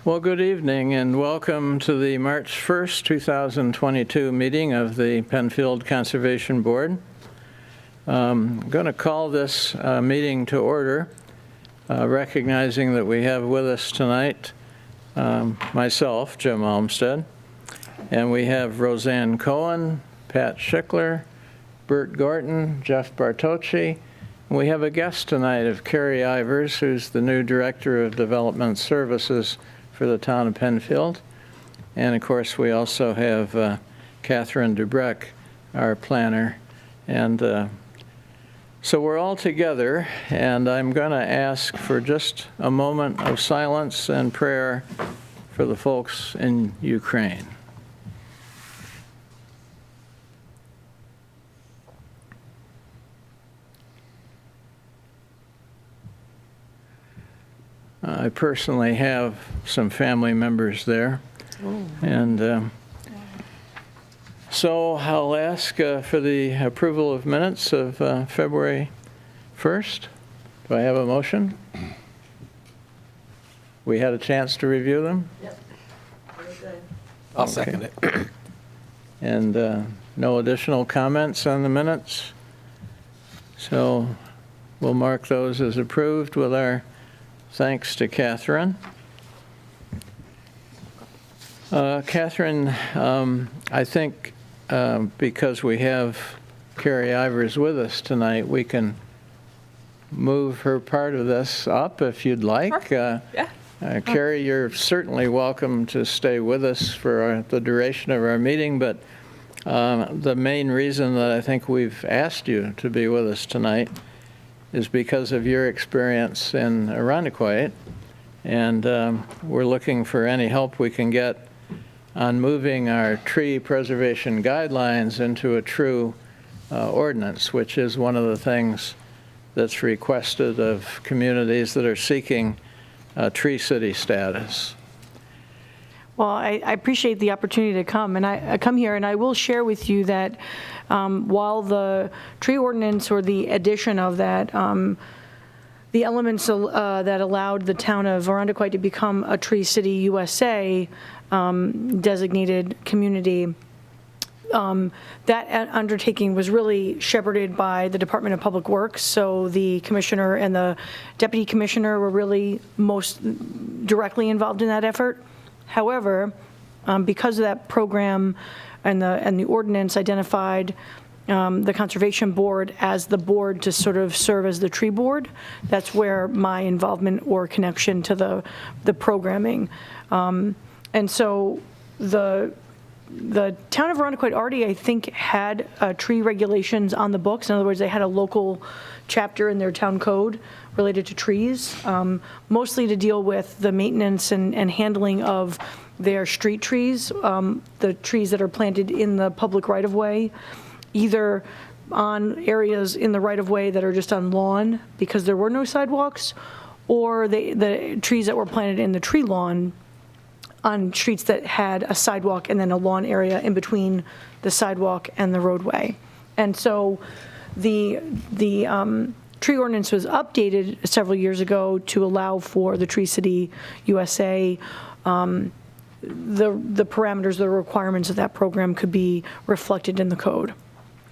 Well, good evening and welcome to the March 1st, 2022 meeting of the Penfield Conservation Board. I'm going to call this meeting to order, recognizing that we have with us tonight myself, Jim Almstead, and we have Roseanne Cohen, Pat Schickler, Bert Gorton, Jeff Bartocci, and we have a guest tonight of Carrie Ivers, who's the new Director of Development Services for the town of Penfield. And of course, we also have Catherine Dubreck, our planner. And so we're all together, and I'm going to ask for just a moment of silence and prayer for the folks in Ukraine. I personally have some family members there, and so I'll ask for the approval of minutes of February 1st. Do I have a motion? We had a chance to review them? Yep. I'll second it. And no additional comments on the minutes? So we'll mark those as approved with our thanks to Catherine. Catherine, I think because we have Carrie Ivers with us tonight, we can move her part of this up if you'd like. Sure. Carrie, you're certainly welcome to stay with us for the duration of our meeting, but the main reason that I think we've asked you to be with us tonight is because of your experience in Irondequoit, and we're looking for any help we can get on moving our tree preservation guidelines into a true ordinance, which is one of the things that's requested of communities that are seeking tree city status. Well, I appreciate the opportunity to come, and I come here, and I will share with you that while the tree ordinance or the addition of that, the elements that allowed the town of Irondequoit to become a Tree City USA designated community, that undertaking was really shepherded by the Department of Public Works. So the commissioner and the deputy commissioner were really most directly involved in that effort. However, because of that program and the ordinance identified the Conservation Board as the board to sort of serve as the tree board, that's where my involvement or connection to the programming. And so the town of Irondequoit already, I think, had tree regulations on the books. In other words, they had a local chapter in their town code related to trees, mostly to deal with the maintenance and handling of their street trees, the trees that are planted in the public right-of-way, either on areas in the right-of-way that are just on lawn because there were no sidewalks, or the trees that were planted in the tree lawn on streets that had a sidewalk and then a lawn area in between the sidewalk and the roadway. And so the tree ordinance was updated several years ago to allow for the Tree City USA. The parameters, the requirements of that program could be reflected in the code.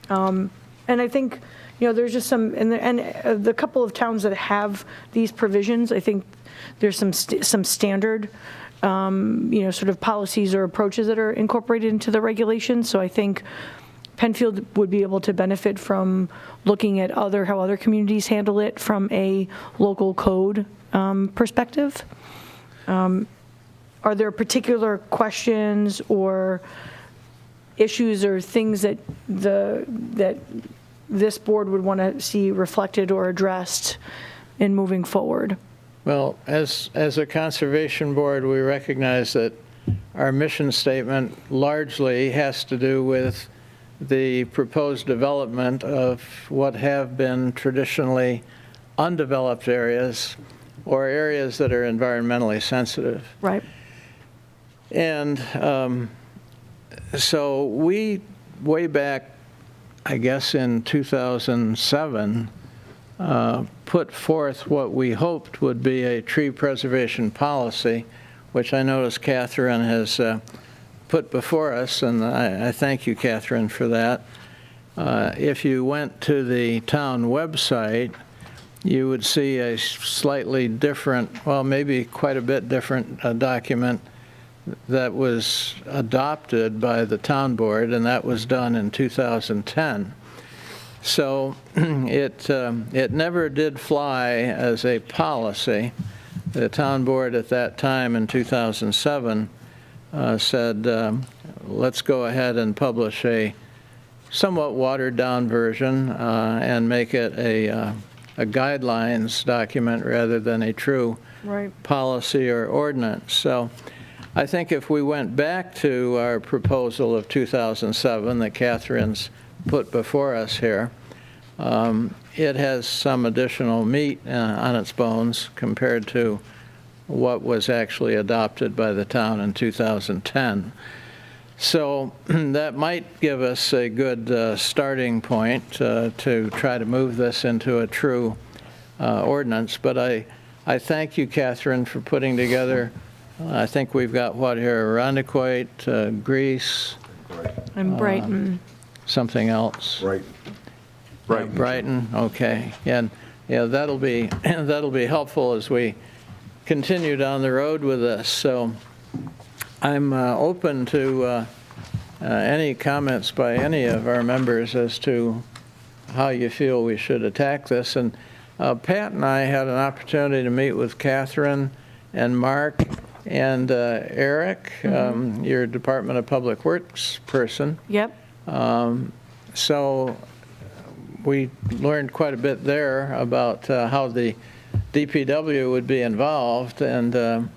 And I think, there's just some, and the couple of towns that have these provisions, I think there's some standard sort of policies or approaches that are incorporated into the regulations. So I think Penfield would be able to benefit from looking at how other communities handle it from a local code perspective. Are there particular questions or issues or things that this board would want to see reflected or addressed in moving forward? Well, as a conservation board, we recognize that our mission statement largely has to do with the proposed development of what have been traditionally undeveloped areas or areas that are environmentally sensitive. Right. And so we, way back, I guess in 2007, put forth what we hoped would be a tree preservation policy, which I notice Catherine has put before us, and I thank you, Catherine, for that. If you went to the town website, you would see a slightly different, well, maybe quite a bit different document that was adopted by the town board, and that was done in 2010. So it never did fly as a policy. The town board at that time in 2007 said, let's go ahead and publish a somewhat watered-down version and make it a guidelines document rather than a true policy or ordinance. So I think if we went back to our proposal of 2007 that Catherine's put before us here, it has some additional meat on its bones compared to what was actually adopted by the town in 2010. So that might give us a good starting point to try to move this into a true ordinance. But I thank you, Catherine, for putting together, I think we've got what here, Rondequoit, Greece. And Brighton. Something else. Brighton, okay. And yeah, that'll be helpful as we continue down the road with this. So I'm open to any comments by any of our members as to how you feel we should attack this. And Pat and I had an opportunity to meet with Catherine and Mark and Eric, your Department of Public Works person. Yep. So we learned quite a bit there about how the DPW would be involved, and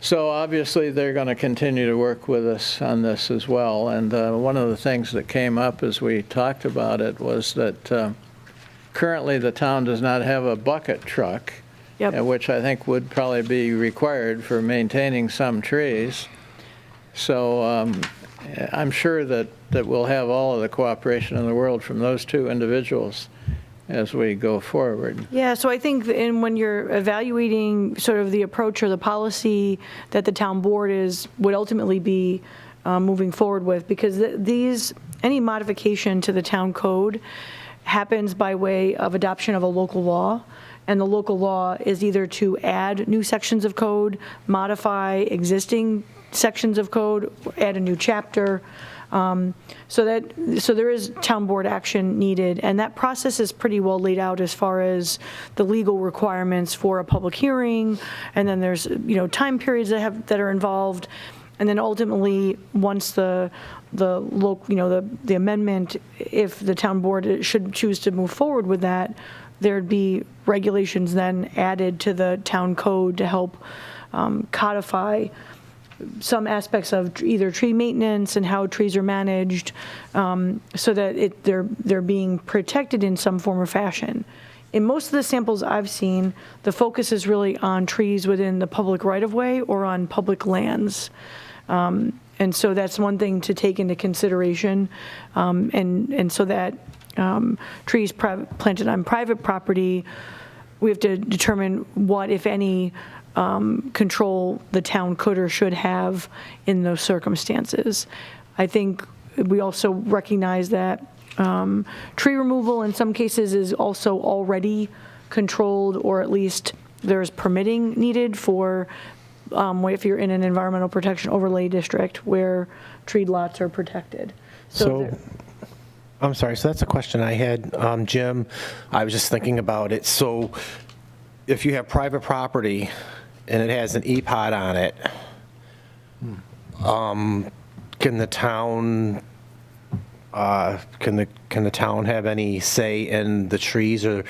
so obviously they're going to continue to work with us on this as well. And one of the things that came up as we talked about it was that currently the town does not have a bucket truck, which I think would probably be required for maintaining some trees. So I'm sure that we'll have all of the cooperation in the world from those two individuals as we go forward. Yeah, so I think when you're evaluating sort of the approach or the policy that the town board would ultimately be moving forward with, because any modification to the town code happens by way of adoption of a local law. And the local law is either to add new sections of code, modify existing sections of code, add a new chapter. So there is town board action needed, and that process is pretty well laid out as far as the legal requirements for a public hearing, and then there's time periods that are involved, and then ultimately once the amendment, if the town board should choose to move forward with that, there'd be regulations then added to the town code to help codify some aspects of either tree maintenance and how trees are managed, so that they're being protected in some form or fashion. In most of the samples I've seen, the focus is really on trees within the public right-of-way or on public lands. And so that's one thing to take into consideration. And so that trees planted on private property, we have to determine what, if any, control the town could or should have in those circumstances. I think we also recognize that tree removal in some cases is also already controlled, or at least there's permitting needed for if you're in an environmental protection overlay district where tree lots are protected. So I'm sorry, so that's a question I had, Jim. I was just thinking about it. So if you have private property and it has an EPOD on it, can the town can the town have any say in the trees, or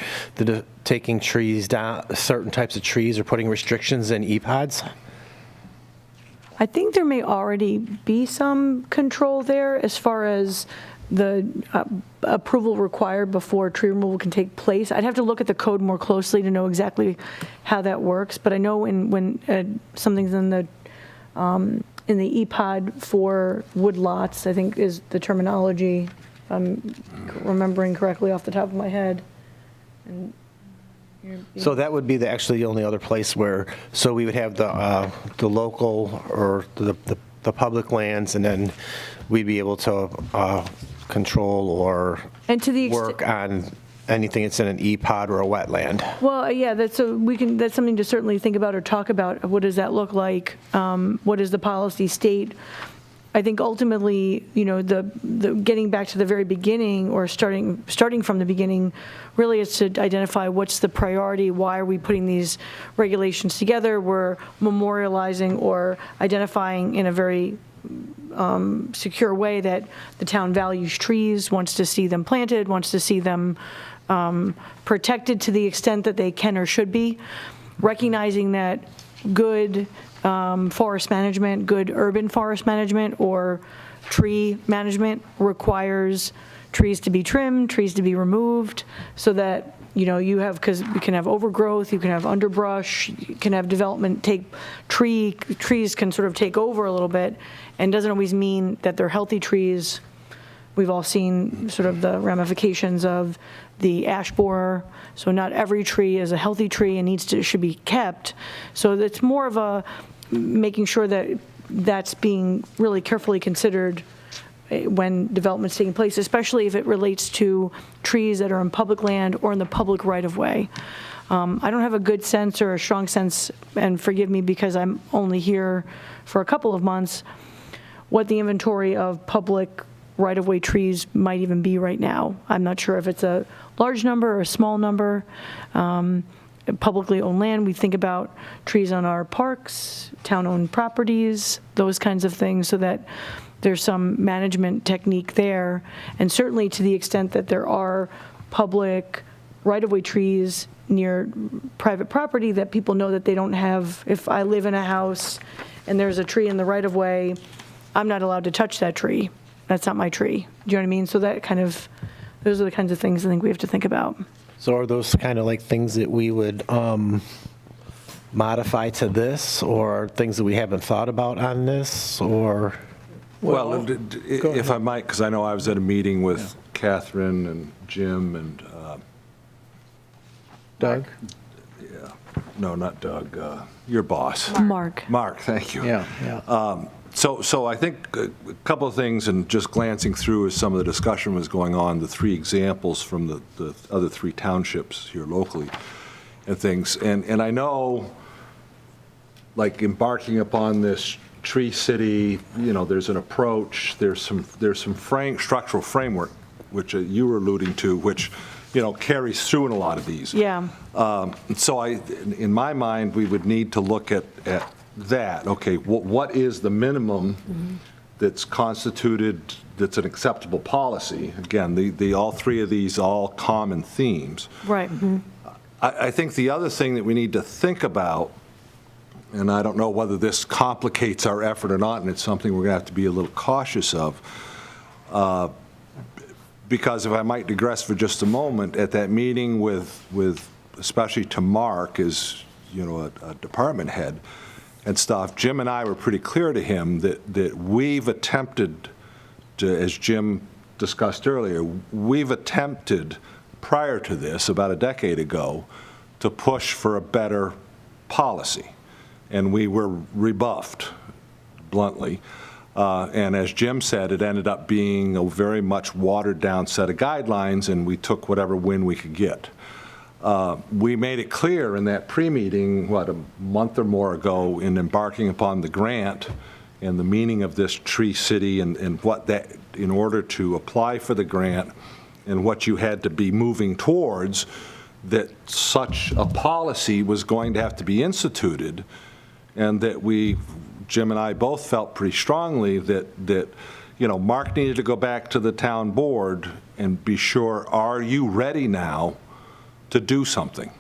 taking trees down, certain types of trees, or putting restrictions in EPODs? I think there may already be some control there as far as the approval required before tree removal can take place. I'd have to look at the code more closely to know exactly how that works, but I know when something's in the EPOD for wood lots, I think is the terminology, if I'm remembering correctly off the top of my head. And So that would be actually the only other place where, so we would have the local or the public lands, and then we'd be able to control or And to the work on anything that's in an E-pod or a wetland. Well, yeah, that's something to certainly think about or talk about. What does that look like? What does the policy state? I think ultimately, the getting back to the very beginning or starting from the beginning really is to identify what's the priority, why are we putting these regulations together? We're memorializing or identifying in a very secure way that the town values trees, wants to see them planted, wants to see them protected to the extent that they can or should be, recognizing that good forest management, good urban forest management or tree management requires trees to be trimmed, trees to be removed, so that, you have, because you can have overgrowth, you can have underbrush, you can have development trees can sort of take over a little bit, and doesn't always mean that they're healthy trees. We've all seen sort of the ramifications of the ash borer, so not every tree is a healthy tree and should be kept. So it's more of a making sure that that's being really carefully considered when development's taking place, especially if it relates to trees that are in public land or in the public right-of-way. I don't have a good sense or a strong sense, and forgive me because I'm only here for a couple of months, what the inventory of public right-of-way trees might even be right now. I'm not sure if it's a large number or a small number. Publicly owned land, we think about trees on our parks, town-owned properties, those kinds of things, so that there's some management technique there. And certainly to the extent that there are public right-of-way trees near private property that people know that they don't have. If I live in a house and there's a tree in the right-of-way, I'm not allowed to touch that tree. That's not my tree. Do you know what I mean? So those are the kinds of things I think we have to think about. So are those kind of like things that we would modify to this, or things that we haven't thought about on this, or? Well, if I might, because I know I was at a meeting with Catherine and Jim and. Doug? Yeah, no, not Doug, your boss. Mark. Mark, thank you. Yeah. So I think a couple of things, and just glancing through as some of the discussion was going on, the three examples from the other three townships here locally and things. And I know, like, embarking upon this tree city, there's an approach, there's some structural framework, which you were alluding to, which, carries through in a lot of these. Yeah. So in my mind, we would need to look at that. Okay, what is the minimum that's constituted, that's an acceptable policy? Again, all three of these all common themes. Right. Mm-hmm. I think the other thing that we need to think about, and I don't know whether this complicates our effort or not, and it's something we're going to have to be a little cautious of, because if I might digress for just a moment, at that meeting with especially to Mark as a department head and stuff, Jim and I were pretty clear to him that we've attempted to, as Jim discussed earlier, we've attempted prior to this, about a decade ago, to push for a better policy. And we were rebuffed, bluntly. And as Jim said, it ended up being a very much watered-down set of guidelines, and we took whatever win we could get. We made it clear in that pre-meeting, a month or more ago, in embarking upon the grant and the meaning of this tree city and what that, in order to apply for the grant and what you had to be moving towards, that such a policy was going to have to be instituted, and that Jim and I both felt pretty strongly that Mark needed to go back to the town board and be sure, are you ready now to do something?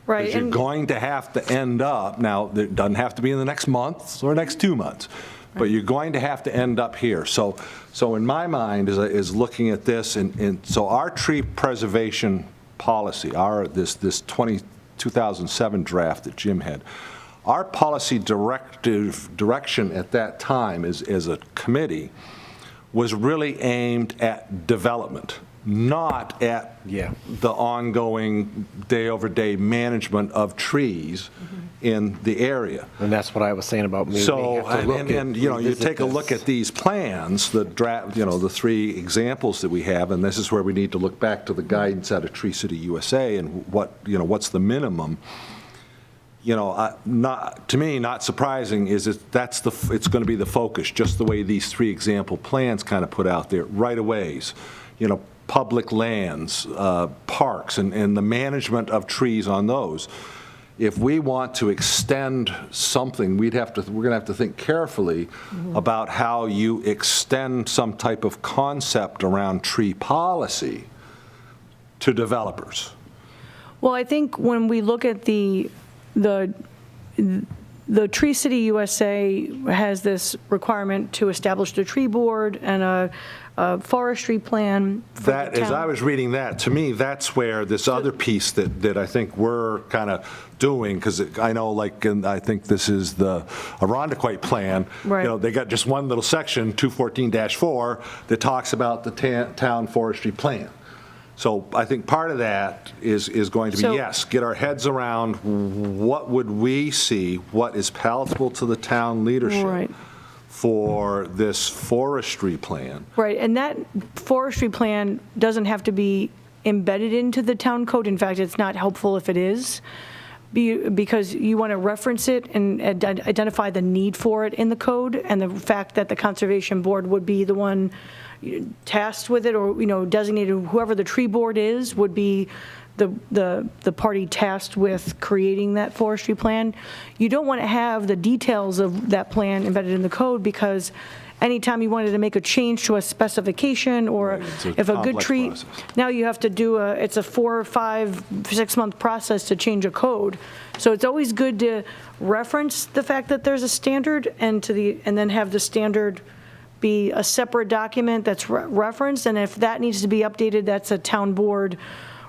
Right. Because you're going to have to end up, now, it doesn't have to be in the next month or next 2 months, but you're going to have to end up here. So in my mind is looking at this, and so our tree preservation policy, this 2007 draft that Jim had, our policy direction at that time as a committee was really aimed at development, not at Yeah. the ongoing day-over-day management of trees in the area. And that's what I was saying about maybe. So, and you know, you take a look at these plans, the draft, you know, the 3 examples that we have, and this is where we need to look back to the guidance out of Tree City USA and what, you know, what's the minimum. You know, not, to me, not surprising is that it's going to be the focus, just the way these 3 example plans kind of put out there, right-of-ways, you know, public lands, parks, and the management of trees on those. If we want to extend something, we're going to have to think carefully about how you extend some type of concept around tree policy to developers. Well, I think when we look at the Tree City USA has this requirement to establish the tree board and a forestry plan for the That, as I town. was reading that, to me, that's where this other piece that I think we're kind of doing, because I know, like, and I think this is the Arundequoit plan. Right. You know, they got just one little section, 214-4, that talks about the town forestry plan. So I think part of that is going to be, So- yes, get our heads around what would we see, what is palatable to the town leadership Right. for this forestry plan. Right, and that forestry plan doesn't have to be embedded into the town code. In fact, it's not helpful if it is, because you want to reference it and identify the need for it in the code, and the fact that the Conservation Board would be the one tasked with it, or, you know, designated, whoever the tree board is, would be the party tasked with creating that forestry plan. You don't want to have the details of that plan embedded in the code, because anytime you wanted to make a change to a specification, or It's a if a good complex tree, process. now you have to do it's a 4, 5, 6-month process to change a code. So it's always good to reference the fact that there's a standard, and then have the standard be a separate document that's referenced, and if that needs to be updated, that's a town board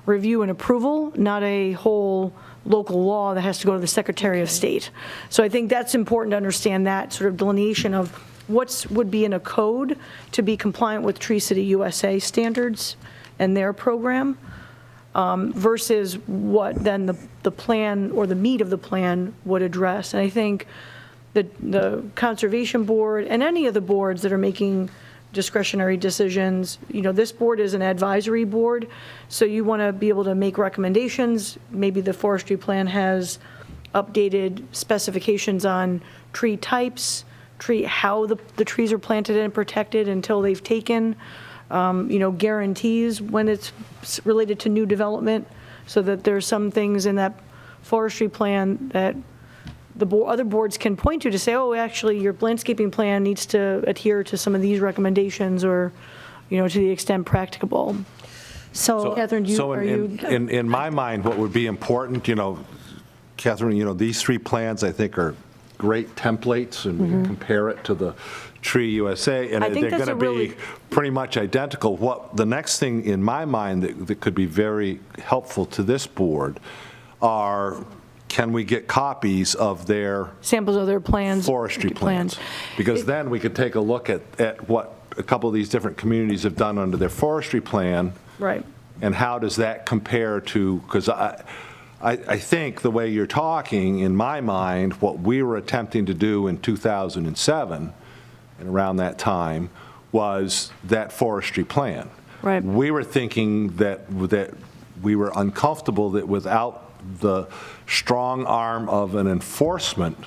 review and approval, not a whole local law that has to go to the Secretary of State. So I think that's important to understand, that sort of delineation of what would be in a code to be compliant with Tree City USA standards and their program, versus what then the plan or the meat of the plan would address. And I think the Conservation Board and any of the boards that are making discretionary decisions, you know, this board is an advisory board, so you want to be able to make recommendations. Maybe the forestry plan has updated specifications on tree types, how the trees are planted and protected until they've taken, you know, guarantees when it's related to new development, so that there's some things in that forestry plan that the other boards can point to say, oh, actually, your landscaping plan needs to adhere to some of these recommendations, or, you know, to the extent practicable. So, Catherine, In my mind, what would be important, you know, Catherine, you know, these 3 plans, I think, are great templates, and we can compare it to the Tree USA, and I think they're that's going to be pretty much identical. What the next thing in my mind that could be very helpful to this board are, can we get copies of their samples of their plans. forestry plans? Because then we could take a look at what a couple of these different communities have done under their forestry plan. Right. And how does that compare to, because I think the way you're talking, in my mind, what we were attempting to do in 2007 and around that time was that forestry plan. Right. We were thinking that we were uncomfortable that without the strong arm of an enforcement,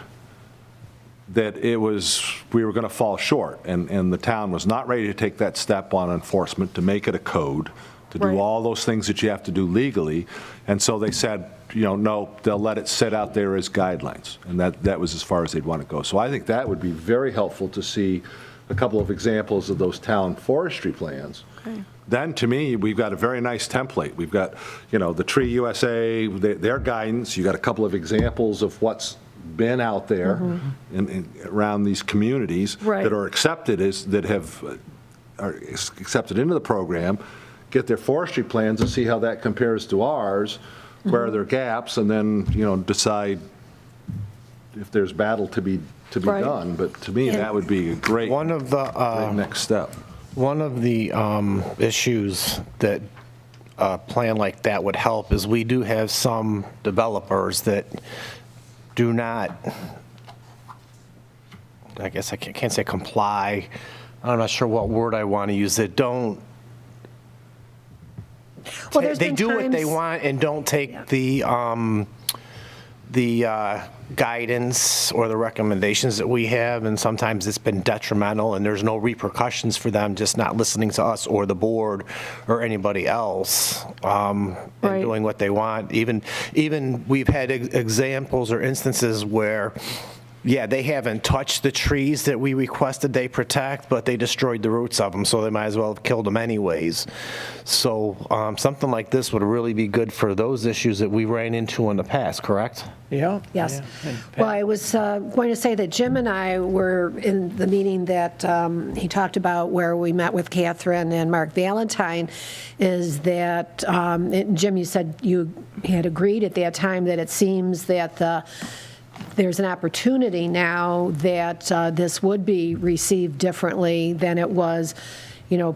that we were going to fall short, and the town was not ready to take that step on enforcement, to make it a code, to do Right. all those things that you have to do legally. And so they said, you know, no, they'll let it sit out there as guidelines, and that was as far as they'd want to go. So I think that would be very helpful to see a couple of examples of those town forestry plans. Okay. Then, to me, we've got a very nice template. We've got, you know, the Tree USA, their guidance. You got a couple of examples of what's been out there around these communities Right. that are accepted are accepted into the program. Get their forestry plans and see how that compares to ours. Where are their gaps, and then, you know, decide if there's battle to be Right. done. But to me, that would be a great One of the, next step. One of the issues that a plan like that would help is we do have some developers that do not, I guess I can't say comply, I'm not sure what word I want to use, that don't, Well, there's they been do what they times- want and don't take the guidance or the recommendations that we have, and sometimes it's been detrimental, and there's no repercussions for them just not listening to us or the board or anybody else and Right. doing what they want. Even we've had examples or instances where, yeah, they haven't touched the trees that we requested they protect, but they destroyed the roots of them, so they might as well have killed them anyways. So something like this would really be good for those issues that we ran into in the past, correct? Yeah? Yes. Yeah. And Well, I was going to say that Jim and I were in the meeting that he talked about where we met with Catherine and Mark Valentine, is that, and Jim, you said you had agreed at that time that it seems that there's an opportunity now that this would be received differently than it was,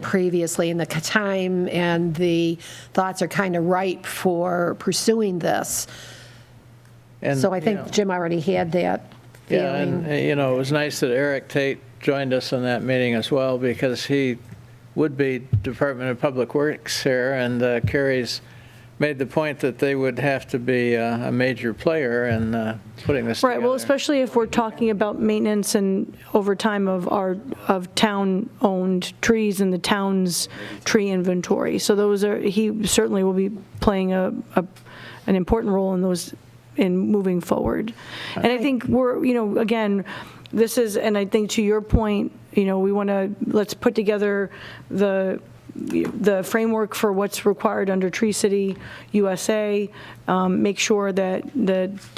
previously, and the time and the thoughts are kind of ripe for pursuing this. And, So I think you know, Jim already had that Yeah, feeling. and, it was nice that Eric Tate joined us in that meeting as well, because he would be Department of Public Works here, and Carrie's made the point that they would have to be a major player in putting this together. Right, well, especially if we're talking about maintenance and over time of town-owned trees and the town's tree inventory. So he certainly will be playing an important role in those, in moving forward. And I think again, this is, and I think to your point, let's put together the framework for what's required under Tree City USA, make sure that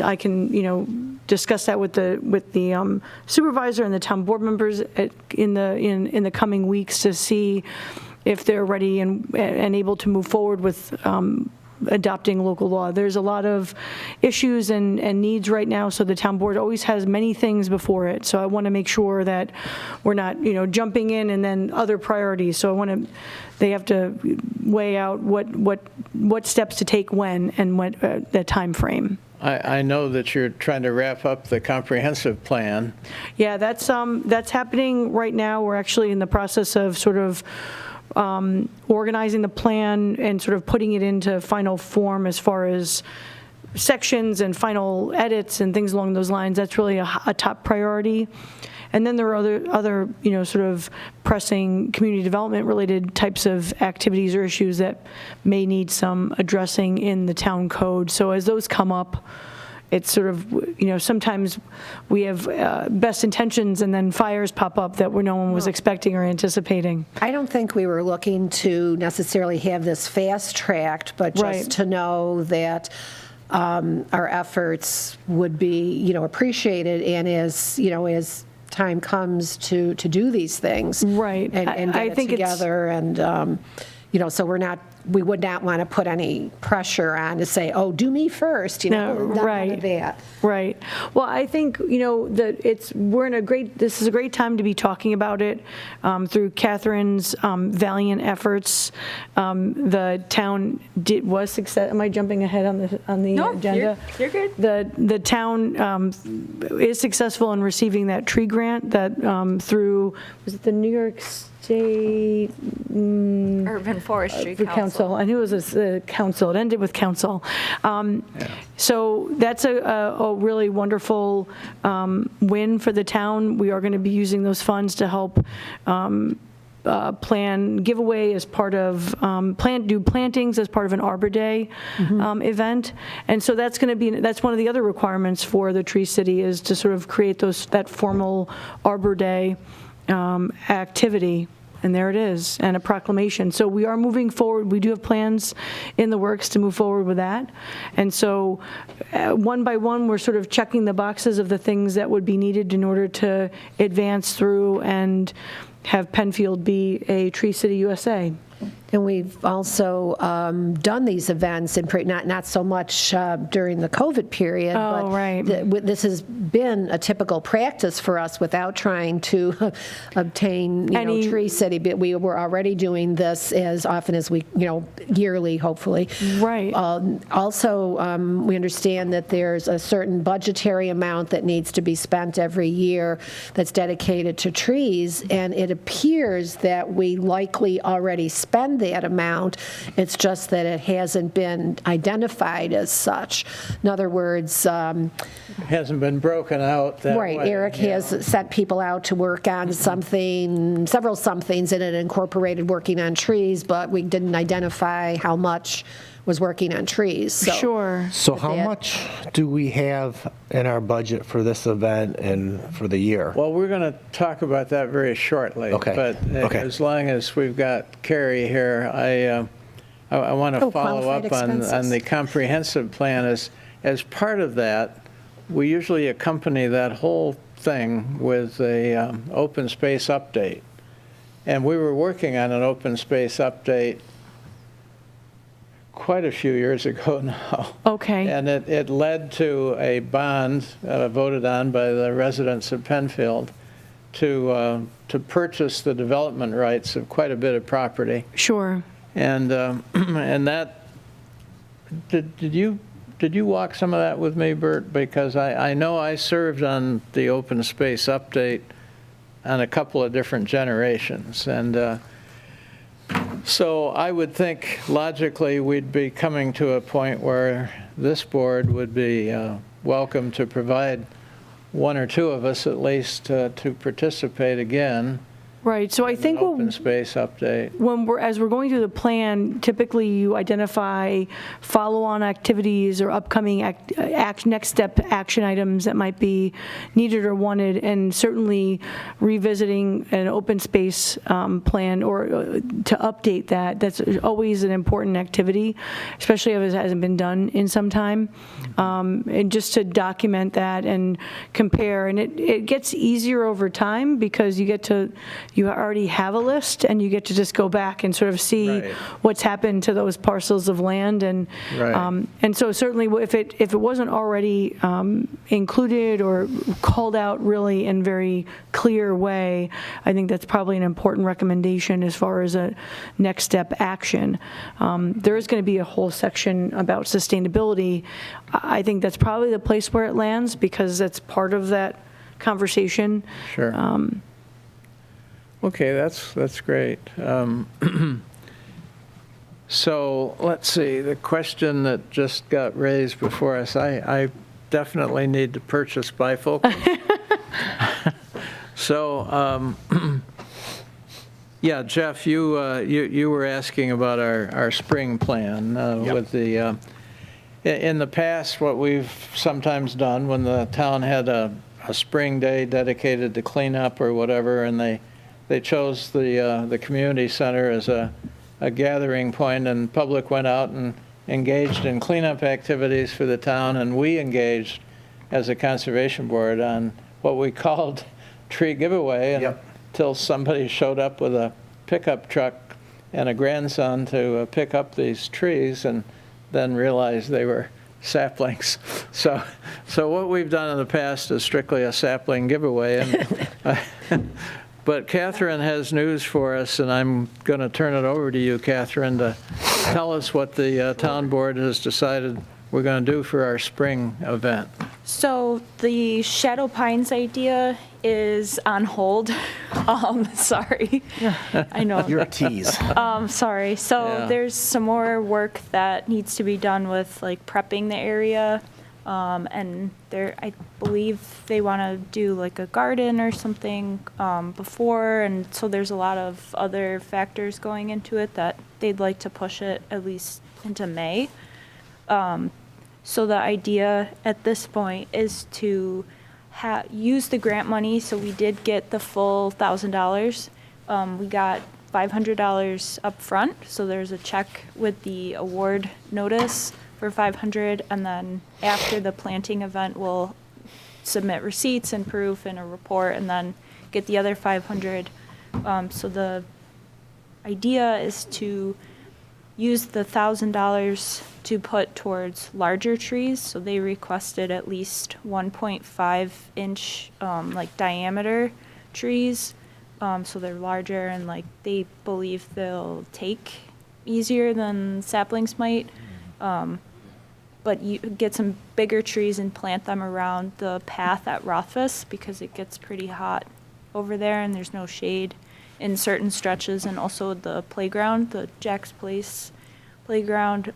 I can, discuss that with the supervisor and the town board members in the coming weeks to see if they're ready and able to move forward with adopting local law. There's a lot of issues and needs right now, so the town board always has many things before it. So I want to make sure that we're not, jumping in and then other priorities. So they have to weigh out what steps to take when and what the time frame. I know that you're trying to wrap up the comprehensive plan. Yeah, that's happening right now. We're actually in the process of sort of organizing the plan and sort of putting it into final form as far as sections and final edits and things along those lines. That's really a top priority. And then there are other sort of pressing community development related types of activities or issues that may need some addressing in the town code. So as those come up, it's sort of, sometimes we have best intentions and then fires pop up that no one was expecting or anticipating. I don't think we were looking to necessarily have this fast-tracked, but just Right. to know that our efforts would be, appreciated, and as time comes to do these things. Right. And I get think it it's- together, and, so we would not want to put any pressure on to say, oh, do me first, No, none of right. that. Right. Well, I think, that this is a great time to be talking about it through Catherine's valiant efforts. The town was success. Am I jumping ahead on the No, agenda? you're good. The town is successful in receiving that tree grant that through, was it the New York State Urban Forestry the council? I knew it was the council. It ended with council. So that's a really wonderful win for the town. We are going to be using those funds to help plan giveaway as part of do plantings as part of an Arbor Day event. And so that's one of the other requirements for the Tree City, is to sort of create that formal Arbor Day activity. And there it is, and a proclamation. So we are moving forward. We do have plans in the works to move forward with that. And so one by one, we're sort of checking the boxes of the things that would be needed in order to advance through and have Penfield be a Tree City USA. And we've also done these events, in not so much during the COVID period. Oh, but right. This has been a typical practice for us without trying to obtain, Tree City. But we were already doing this as often as we, yearly, hopefully. Right. Also, we understand that there's a certain budgetary amount that needs to be spent every year that's dedicated to trees, and it appears that we likely already spend that amount. It's just that it hasn't been identified as such. In other words, Hasn't been broken out that way. right, Eric has sent people out to work on several somethings, and it incorporated working on trees, but we didn't identify how much was working on trees. So Sure. So how much do we have in our budget for this event and for the year? Well, we're going to talk about that very shortly. Okay. But Okay. as long as we've got Carrie here, I want to follow qualified up on expenses. the comprehensive plan. As part of that, we usually accompany that whole thing with a open space update. And we were working on an open space update quite a few years ago now. Okay. And it led to a bond voted on by the residents of Penfield to purchase the development rights of quite a bit of property. Sure. And that, did you walk some of that with me, Bert? Because I know I served on the open space update on a couple of different generations. And so I would think logically we'd be coming to a point where this board would be welcome to provide one or two of us at least to participate again Right. So I in an think open space update. as we're going through the plan, typically you identify follow-on activities or upcoming next step action items that might be needed or wanted, and certainly revisiting an open space plan or to update that. That's always an important activity, especially if it hasn't been done in some time, and just to document that and compare. And it gets easier over time because you already have a list, and you get to just go back and sort of see Right. what's happened to those parcels of land. And Right. and so certainly if it wasn't already included or called out really in very clear way, I think that's probably an important recommendation as far as a next step action. There is going to be a whole section about sustainability. I think that's probably the place where it lands because that's part of that conversation. Sure. Okay, that's great. So let's see, the question that just got raised before us, I definitely need to purchase bifocals. So, yeah, Jeff, you were asking about our spring plan with the, in the past, what we've sometimes done when the town had a spring day dedicated to cleanup or whatever, and they chose the community center as a gathering point, and public went out and engaged in cleanup activities for the town, and we engaged as a conservation board on what we called tree giveaway until somebody showed up with a pickup truck and a grandson to pick up these trees and then realized they were saplings. So what we've done in the past is strictly a sapling giveaway. And but Catherine has news for us, and I'm going to turn it over to you, Catherine, to tell us what the town board has decided we're going to do for our spring event. So the Shadow Pines idea is on hold. Sorry. I know. You're a tease. Sorry. So Yeah. there's some more work that needs to be done with like prepping the area. And I believe they want to do like a garden or something before, and so there's a lot of other factors going into it that they'd like to push it at least into May. So the idea at this point is to use the grant money. So we did get the full $1,000. We got $500 up front, so there's a check with the award notice for $500, and then after the planting event, we'll submit receipts and proof and a report, and then get the other $500. So the idea is to use the $1,000 to put towards larger trees. So they requested at least 1.5 inch like diameter trees. So they're larger and like they believe they'll take easier than saplings might. But you get some bigger trees and plant them around the path at Rothfuss because it gets pretty hot over there and there's no shade in certain stretches, and also the playground, the Jack's Place playground,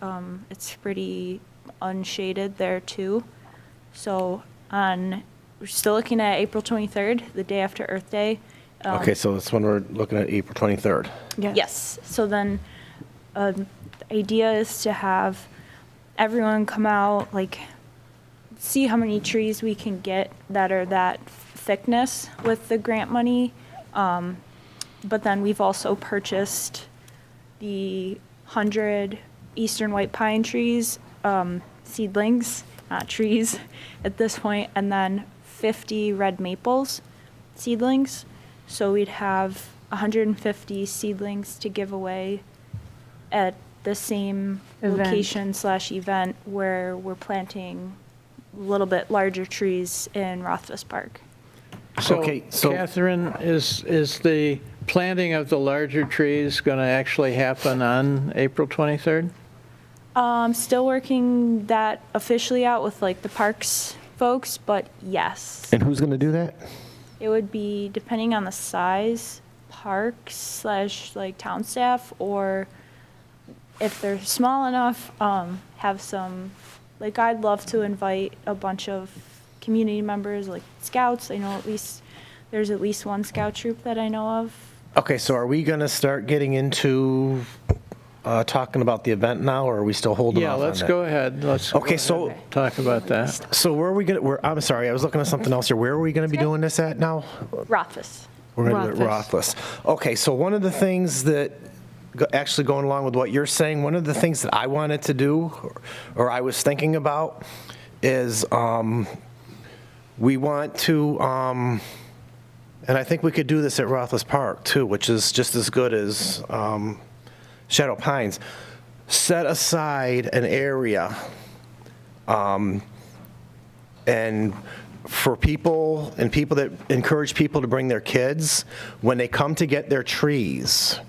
it's pretty unshaded there too. So we're still looking at April 23rd, the day after Earth Day. Okay, so that's when we're looking at April 23rd. Yes. So then the idea is to have everyone come out, like, see how many trees we can get that are that thickness with the grant money. But then we've also purchased the 100 eastern white pine trees, seedlings, not trees at this point, and then 50 red maples seedlings. So we'd have 150 seedlings to give away at the same location/event where we're planting a little bit larger trees in Rothfuss Park. Okay, so- Catherine, is the planting of the larger trees going to actually happen on April 23rd? Still working that officially out with like the parks folks, but yes. And who's going to do that? It would be, depending on the size, parks / like town staff, or if they're small enough, have some, like I'd love to invite a bunch of community members, like scouts. I know there's at least one scout troop that I know of. Okay, so are we going to start getting into talking about the event now, or are we still holding off on that? Yeah, let's go ahead. Let's Okay, go so- ahead and talk about that. So where are we going to, I'm sorry, I was looking at something else here. Where are we going to be doing this at now? Rothfuss. We're going to do it at Rothfuss. Okay, so one of the things that, actually going along with what you're saying, one of the things that I wanted to do, or I was thinking about, is we want to, and I think we could do this at Rothfuss Park too, which is just as good as Shadow Pines, set aside an area and for people and people that encourage people to bring their kids, when they come to get their trees,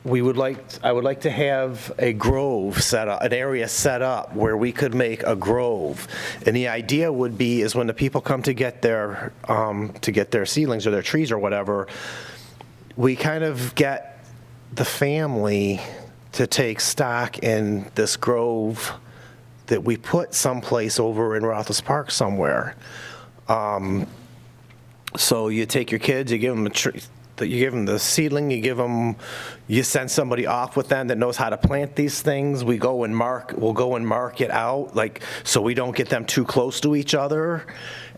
I would like to have a grove set up, an area set up where we could make a grove. And the idea would be is when the people come to get their seedlings or their trees or whatever, we kind of get the family to take stock in this grove that we put someplace over in Rothfuss Park somewhere. So you take your kids, you give them a tree, you give them the seedling, you send somebody off with them that knows how to plant these things. We'll go and mark it out, like, so we don't get them too close to each other.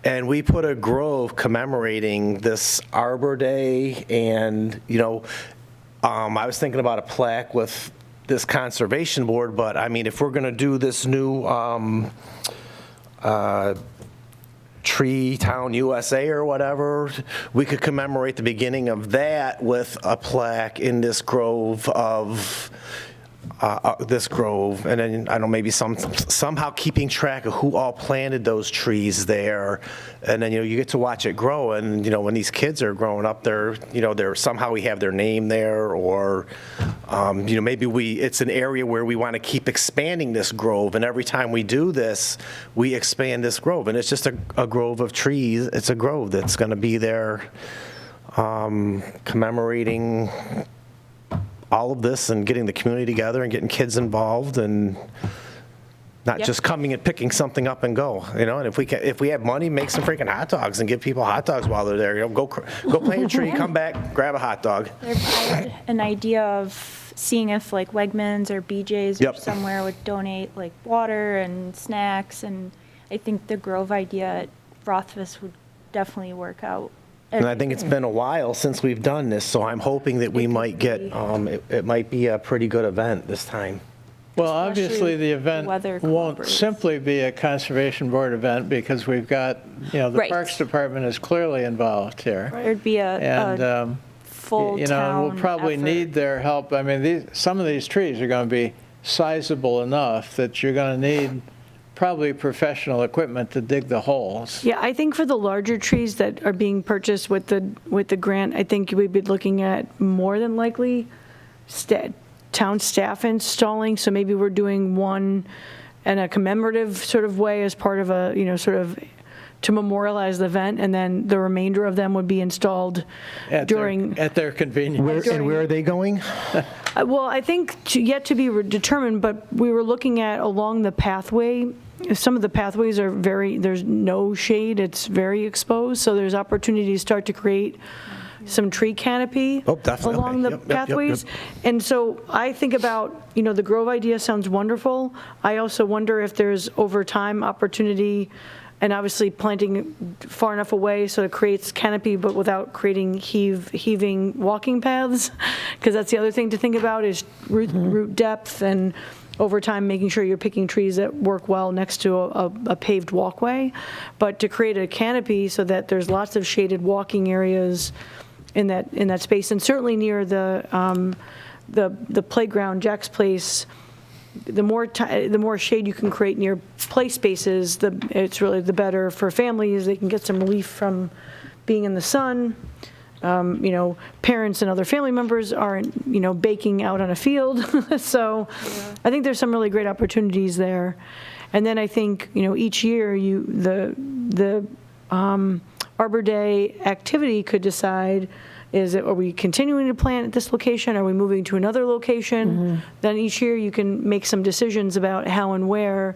And we put a grove commemorating this Arbor Day, and, I was thinking about a plaque with this conservation board, but I mean, if we're gonna do this new Tree Town USA or whatever, we could commemorate the beginning of that with a plaque in this grove and then, I don't know, maybe somehow keeping track of who all planted those trees there, and then, you get to watch it grow, and, when these kids are growing up, they're somehow we have their name there, or, maybe it's an area where we want to keep expanding this grove, and every time we do this, we expand this grove, and it's just a grove of trees. It's a grove that's going to be there commemorating all of this and getting the community together and getting kids involved and not just coming and picking something up and go, and if we have money, make some freaking hot dogs and give people hot dogs while they're there. Go plant your tree, come back, grab a hot dog. I had an idea of seeing if like Wegmans or BJ's or somewhere would donate like water and snacks, and I think the Grove idea at Rothfuss would definitely work out. And I think it's been a while since we've done this, so I'm hoping that we might get, it might be a pretty good event this time. Well, obviously, the event weather won't cooperates. simply be a Conservation Board event because we've got, the Right. Parks Department is clearly involved here. There'd be a full You know, town and we'll probably effort. need their help. I mean, some of these trees are going to be sizable enough that you're going to need probably professional equipment to dig the holes. Yeah, I think for the larger trees that are being purchased with the grant, I think we'd be looking at more than likely town staff installing. So maybe we're doing one in a commemorative sort of way as part of a, sort of to memorialize the event, and then the remainder of them would be installed during. At their convenience. Where are they going? Well, I think yet to be determined, but we were looking at along the pathway. Some of the pathways are there's no shade, it's very exposed, so there's opportunity to start to create some tree canopy Definitely. along the Yep. pathways. And so I think about, the Grove idea sounds wonderful. I also wonder if there's over time opportunity, and obviously planting far enough away so it creates canopy, but without creating heaving walking paths, because that's the other thing to think about is root depth, and over time making sure you're picking trees that work well next to a paved walkway. But to create a canopy so that there's lots of shaded walking areas in that space, and certainly near the playground, Jack's Place. The more shade you can create near play spaces, it's really the better for families. They can get some relief from being in the sun. Parents and other family members aren't, baking out on a field. So I think there's some really great opportunities there. And then I think, each year the Arbor Day activity could decide, are we continuing to plant at this location? Are we moving to another location? Then each year you can make some decisions about how and where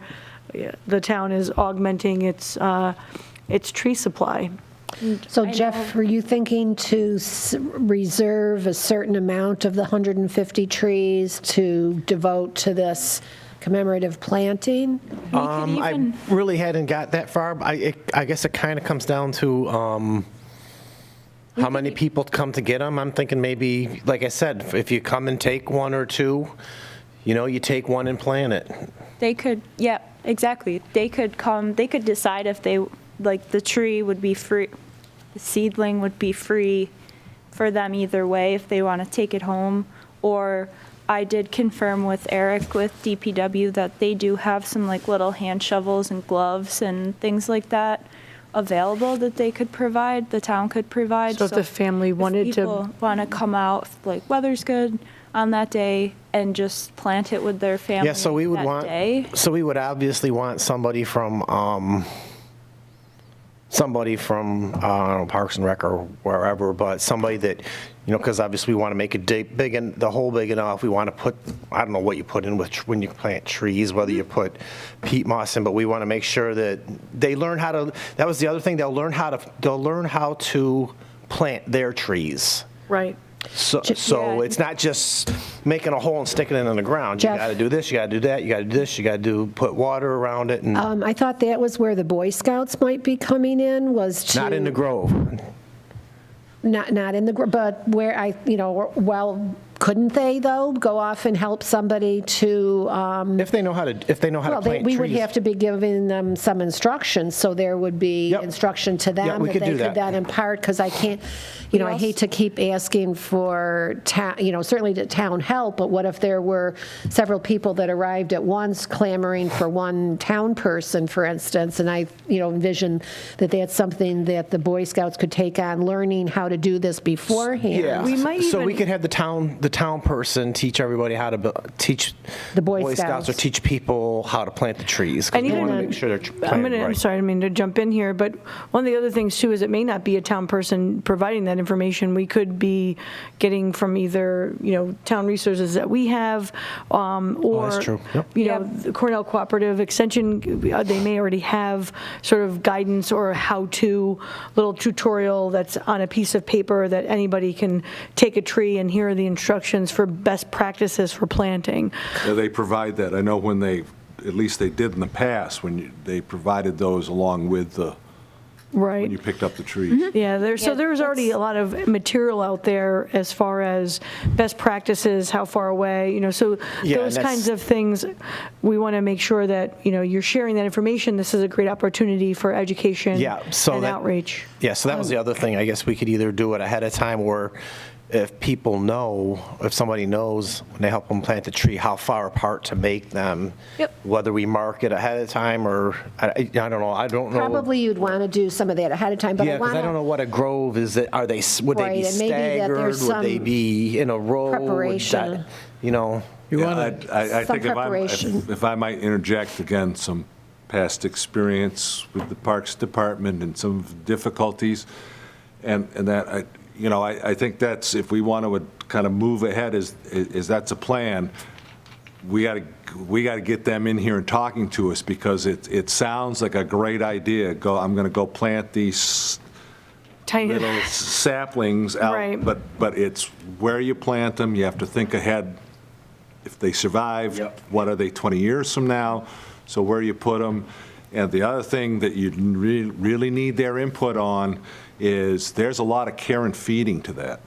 the town is augmenting its tree supply. So Jeff, were you thinking to reserve a certain amount of the 150 trees to devote to this commemorative planting? I really hadn't got that far. I guess it kind of comes down to how many people come to get them. I'm thinking maybe, like I said, if you come and take one or two, you take one and plant it. They could, yeah, exactly. They could decide if they, the tree would be free, the seedling would be free for them either way if they want to take it home. Or I did confirm with Eric with DPW that they do have some little hand shovels and gloves and things like that available that they could provide, the town could provide. So if the family wanted if people want to come out, weather's good on that day and just plant it with their family. Yeah, so we would day. So we would obviously want somebody from I don't know, Parks and Rec or wherever, but somebody that, because obviously we want to make it big and the hole big enough. We want to put, I don't know what you put in when you plant trees, whether you put peat moss in, but we want to make sure that they learn how to. That was the other thing. They'll learn how to plant their trees. Right. So Yeah. it's not just making a hole and sticking it in the ground. You Jeff? got to do this, you got to do that, you got to do this, you got to put water around it, and I thought that was where the Boy Scouts might be coming in, was to. not in the grove. Not in the, but where couldn't they though go off and help somebody to? If they know how to Well, plant we trees. would have to be giving them some instructions, so there would be Yep. instruction to them Yeah, we that could they do could that. then impart, because I can't, I hate to keep asking for, certainly to town help, but what if there were several people that arrived at once clamoring for one town person, for instance, and I, envision that that's something that the Boy Scouts could take on, learning how to do this beforehand. Yeah. We might so we even- could have the town person teach everybody how to teach The Boy Scouts or Scouts. teach people how to plant the trees, because And we want to even- make sure they're planted I'm right. sorry, I didn't mean to jump in here, but one of the other things too is it may not be a town person providing that information. We could be getting from either, town resources that we have, or, that's true. Yep. The Cornell Cooperative Extension, they may already have sort of guidance or how-to little tutorial that's on a piece of paper that anybody can take a tree and here are the instructions for best practices for planting. Yeah, they provide that. I know when at least they did in the past, they provided those along with Right. when you picked up the trees. Yeah, there's already a lot of material out there as far as best practices, how far away, so Yeah, those and kinds of things, we want to make sure that, you're sharing that information. This is a great opportunity for education Yeah, so and that- outreach. Yeah, so that was the other thing. I guess we could either do it ahead of time, or if people know, if somebody knows when they help them plant the tree, how far apart to make them. Yep. Whether we mark it ahead of time or, I don't know. I don't know. Probably you'd want to do some of that ahead of time, but Yeah, I because want I don't know to, what a grove is. Would they Right, be and maybe that staggered? there's Would they some be in a row? Would preparation. that- You know? You Yeah, want to, I Some think preparation. if I might interject again, some past experience with the Parks Department and some difficulties, and that, I think that's, if we want to kind of move ahead, is that's a plan, we got to get them in here and talking to us, because it sounds like a great idea. I'm going to go plant these Tiny, little saplings out, Right. but it's where you plant them, you have to think ahead. If they survive, Yep. what are they 20 years from now? So where you put them. And the other thing that you really need their input on is there's a lot of care and feeding to that.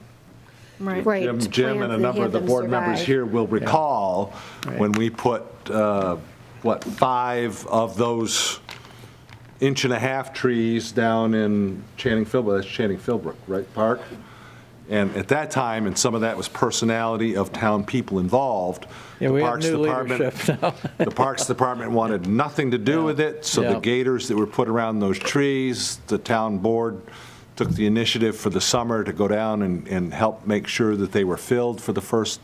right. right. to Jim plant and a number have of the them board members survive. here will recall when we put, 5 of those inch-and-a-half trees down in Channing-Philbrook, that's Channing-Philbrook, right, Park? And at that time, and some of that was personality of town people involved. yeah, the we have Parks new Department- leadership now. The Parks Department wanted nothing to do with it, so Yeah. the gators that were put around those trees, the town board took the initiative for the summer to go down and help make sure that they were filled for the first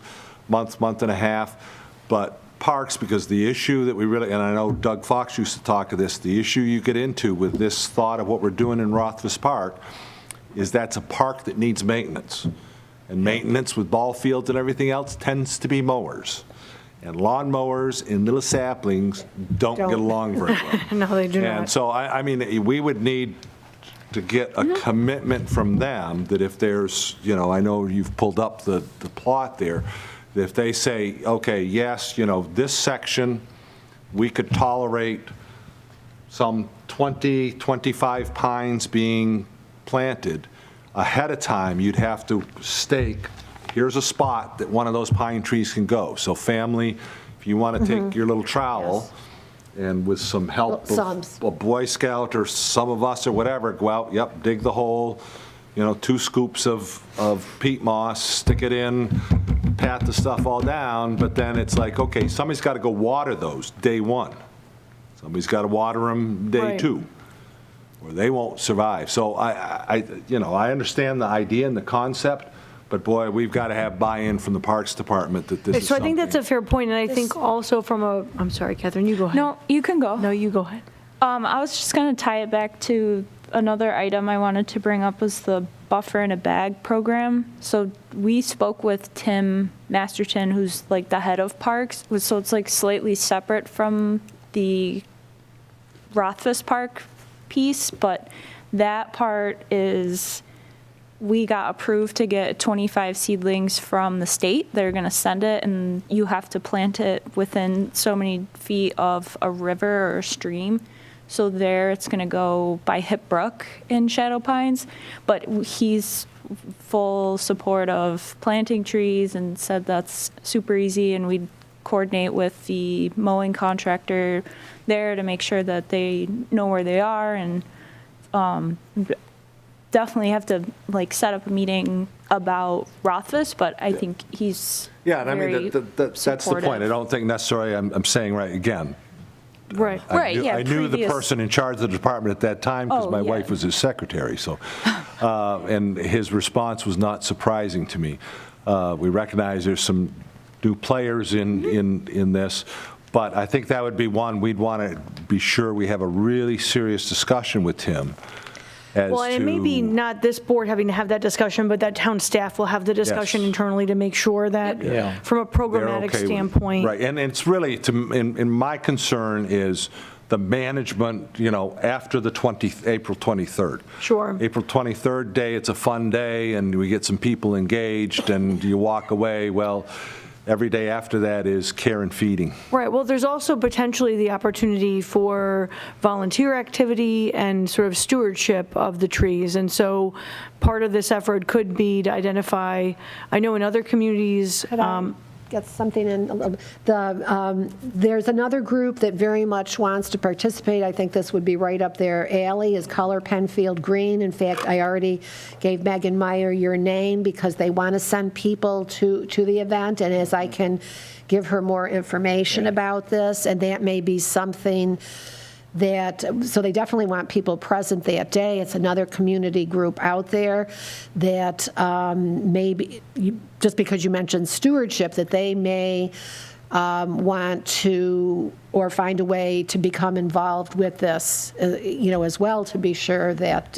month and a half. But Parks, because the issue that we really, and I know Doug Fox used to talk of this, the issue you get into with this thought of what we're doing in Rothfuss Park is that's a park that needs maintenance. And maintenance with ball fields and everything else tends to be mowers. And lawn mowers and little saplings don't get Don't. along very well. No, they do And not. so, I mean, we would need to get a commitment from them that if there's, I know you've pulled up the plot there, that if they say, okay, yes, this section, we could tolerate some 20, 25 pines being planted, ahead of time, you'd have to stake, here's a spot that one of those pine trees can go. So family, if you want to take your little trowel, and with some help Some. of a Boy Scout or some of us or whatever, go out, dig the hole, 2 scoops of peat moss, stick it in, pat the stuff all down, but then it's like, okay, somebody's got to go water those day 1. Somebody's got to water them day Right. 2, or they won't survive. So I understand the idea and the concept, but boy, we've got to have buy-in from the Parks Department that this is So I think that's a something- fair point, and I think also from I'm sorry, Catherine, you go ahead. No, you can go. No, you go ahead. I was just going to tie it back to another item I wanted to bring up was the buffer in a bag program. So we spoke with Tim Masterton, who's like the head of parks. So it's like slightly separate from the Rothfuss Park piece, but that part is, we got approved to get 25 seedlings from the state. They're going to send it, and you have to plant it within so many feet of a river or a stream. So there, it's going to go by Hip Brook in Shadow Pines. But he's full support of planting trees and said that's super easy, and we'd coordinate with the mowing contractor there to make sure that they know where they are, and definitely have to set up a meeting about Rothfuss, but I think he's Yeah, and I mean, very that's the point. I supportive. don't think necessarily I'm saying right again. Right. Right, yeah, I knew the previous- person in charge of the department at that time because Oh, my yeah. wife was his secretary, so, and his response was not surprising to me. We recognize there's some new players in this, but I think that would be one, we'd want to be sure we have a really serious discussion with Tim as Well, and maybe to- not this board having to have that discussion, but that town staff will have the discussion Yes. internally to make sure that, Yeah. from a they're programmatic okay with it. standpoint. Right, and it's really, in my concern is the management, after the April 23rd. Sure. April 23rd day, it's a fun day, and we get some people engaged, and you walk away, well, every day after that is care and feeding. Right, well, there's also potentially the opportunity for volunteer activity and sort of stewardship of the trees. And so part of this effort could be to identify, I know in other communities, get something in. There's another group that very much wants to participate. I think this would be right up their alley, is Color Penfield Green. In fact, I already gave Megan Meyer your name because they want to send people to the event, and as I can give her more information about this, and that may be something that, so they definitely want people present that day. It's another community group out there that maybe, just because you mentioned stewardship, that they may want to, or find a way to become involved with this, as well, to be sure that.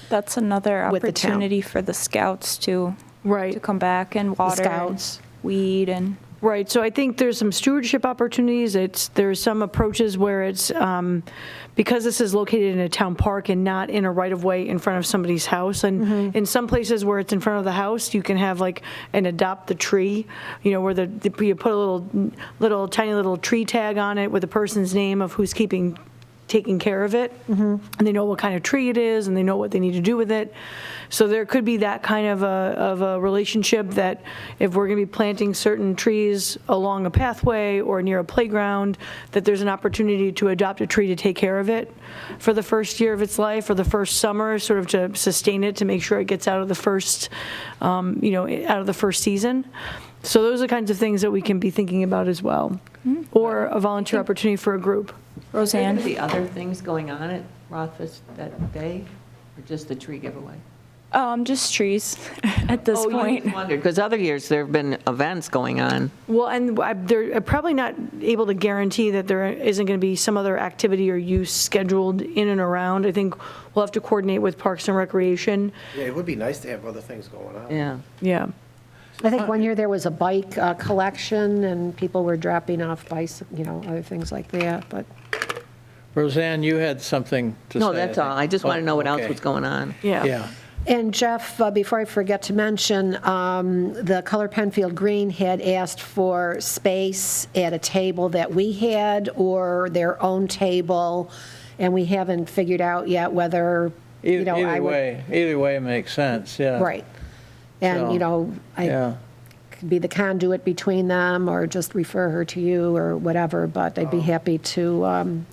That's another With the town. opportunity for the scouts to Right. come back and water and scouts. weed and. Right, so I think there's some stewardship opportunities. There's some approaches where it's, because this is located in a town park and not in a right-of-way in front of somebody's house, and in some places where it's in front of the house, you can have like an adopt the tree, where you put a tiny little tree tag on it with the person's name of who's taking care of it, and they know what kind of tree it is, and they know what they need to do with it. So there could be that kind of a relationship, that if we're going to be planting certain trees along a pathway or near a playground, that there's an opportunity to adopt a tree to take care of it for the first year of its life, or the first summer, sort of to sustain it, to make sure it gets out of the first, out of the first season. So those are kinds of things that we can be thinking about as well, or a volunteer opportunity for a group. Roseanne? Are there going to be other things going on at Rothfuss that day, or just the tree giveaway? Just trees at this Oh, point. you wondered, because other years there have been events going on. Well, and they're probably not able to guarantee that there isn't going to be some other activity or use scheduled in and around. I think we'll have to coordinate with Parks and Recreation. Yeah, it would be nice to have other things going on. Yeah. Yeah. I think one year there was a bike collection, and people were dropping off bikes, other things like that, but. Roseanne, you had something to say. No, that's all. I just want to know what else okay. was going on. Yeah. And Jeff, before I forget to mention, the Color Penfield Green had asked for space at a table that we had, or their own table, and we haven't figured out yet whether, I would. Either way makes sense, yeah. Right. And, So, I Yeah. could be the conduit between them, or just refer her to you or whatever, but I'd be happy to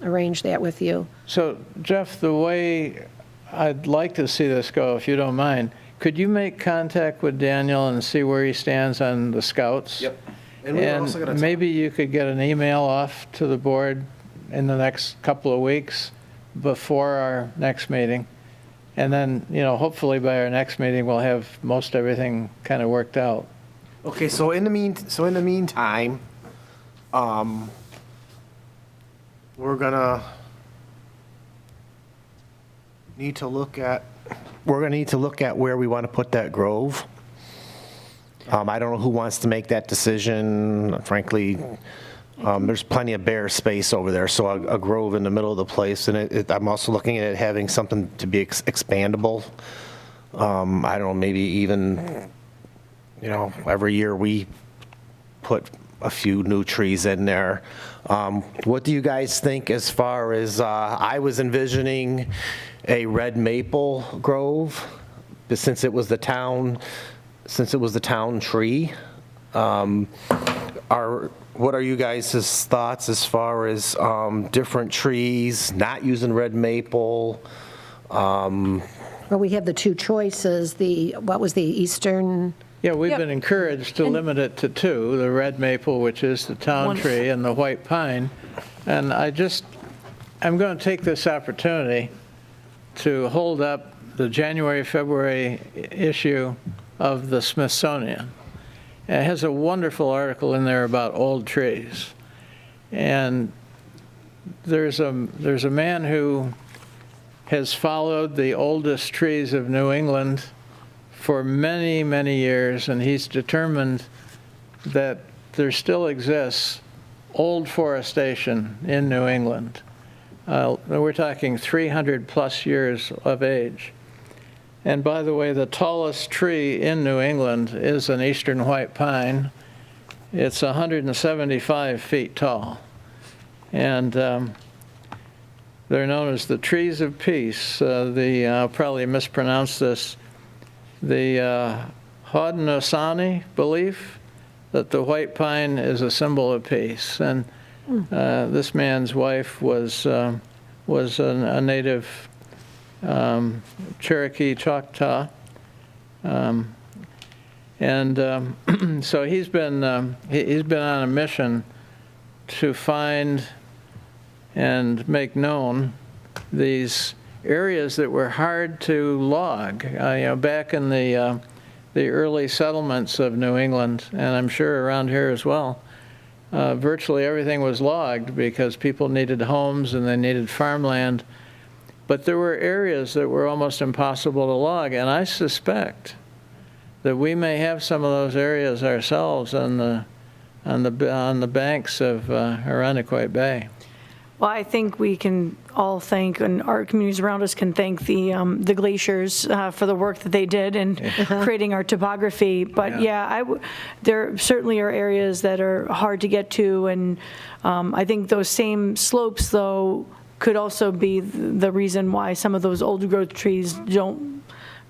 arrange that with you. So Jeff, the way I'd like to see this go, if you don't mind, could you make contact with Daniel and see where he stands on the scouts? Yep. And we were also And gonna maybe you could get an email off to the board in the next couple of weeks before our next meeting. And then, hopefully by our next meeting, we'll have most everything kind of worked out. Okay, so in the meantime, we're gonna need to look at where we want to put that grove. I don't know who wants to make that decision. Frankly, there's plenty of bare space over there, so a grove in the middle of the place. And I'm also looking at it having something to be expandable. I don't know, maybe even, every year we put a few new trees in there. What do you guys think as far as, I was envisioning a red maple grove, but since it was the town tree. What are you guys' thoughts as far as different trees, not using red maple? Well, we have the two choices, what was the eastern? Yeah, we've Yep. been encouraged to limit it to two, the red maple, which is the town One- tree, and the white pine. And I'm going to take this opportunity to hold up the January, February issue of the Smithsonian. It has a wonderful article in there about old trees. And there's a man who has followed the oldest trees of New England for many, many years, and he's determined that there still exists old forestation in New England. We're talking 300-plus years of age. And by the way, the tallest tree in New England is an eastern white pine. It's 175 feet tall. And they're known as the trees of peace. I'll probably mispronounce this, the Haudenosaunee belief that the white pine is a symbol of peace. And this man's wife was a native Cherokee Choctaw. So he's been on a mission to find and make known these areas that were hard to log. Back in the early settlements of New England, and I'm sure around here as well, virtually everything was logged because people needed homes and they needed farmland. But there were areas that were almost impossible to log, and I suspect that we may have some of those areas ourselves on the banks of Irondequoit Bay. Well, I think we can all thank, and our communities around us can thank the glaciers for the work that they did in creating our topography. But there certainly are areas that are hard to get to, and I think those same slopes, though, could also be the reason why some of those old growth trees don't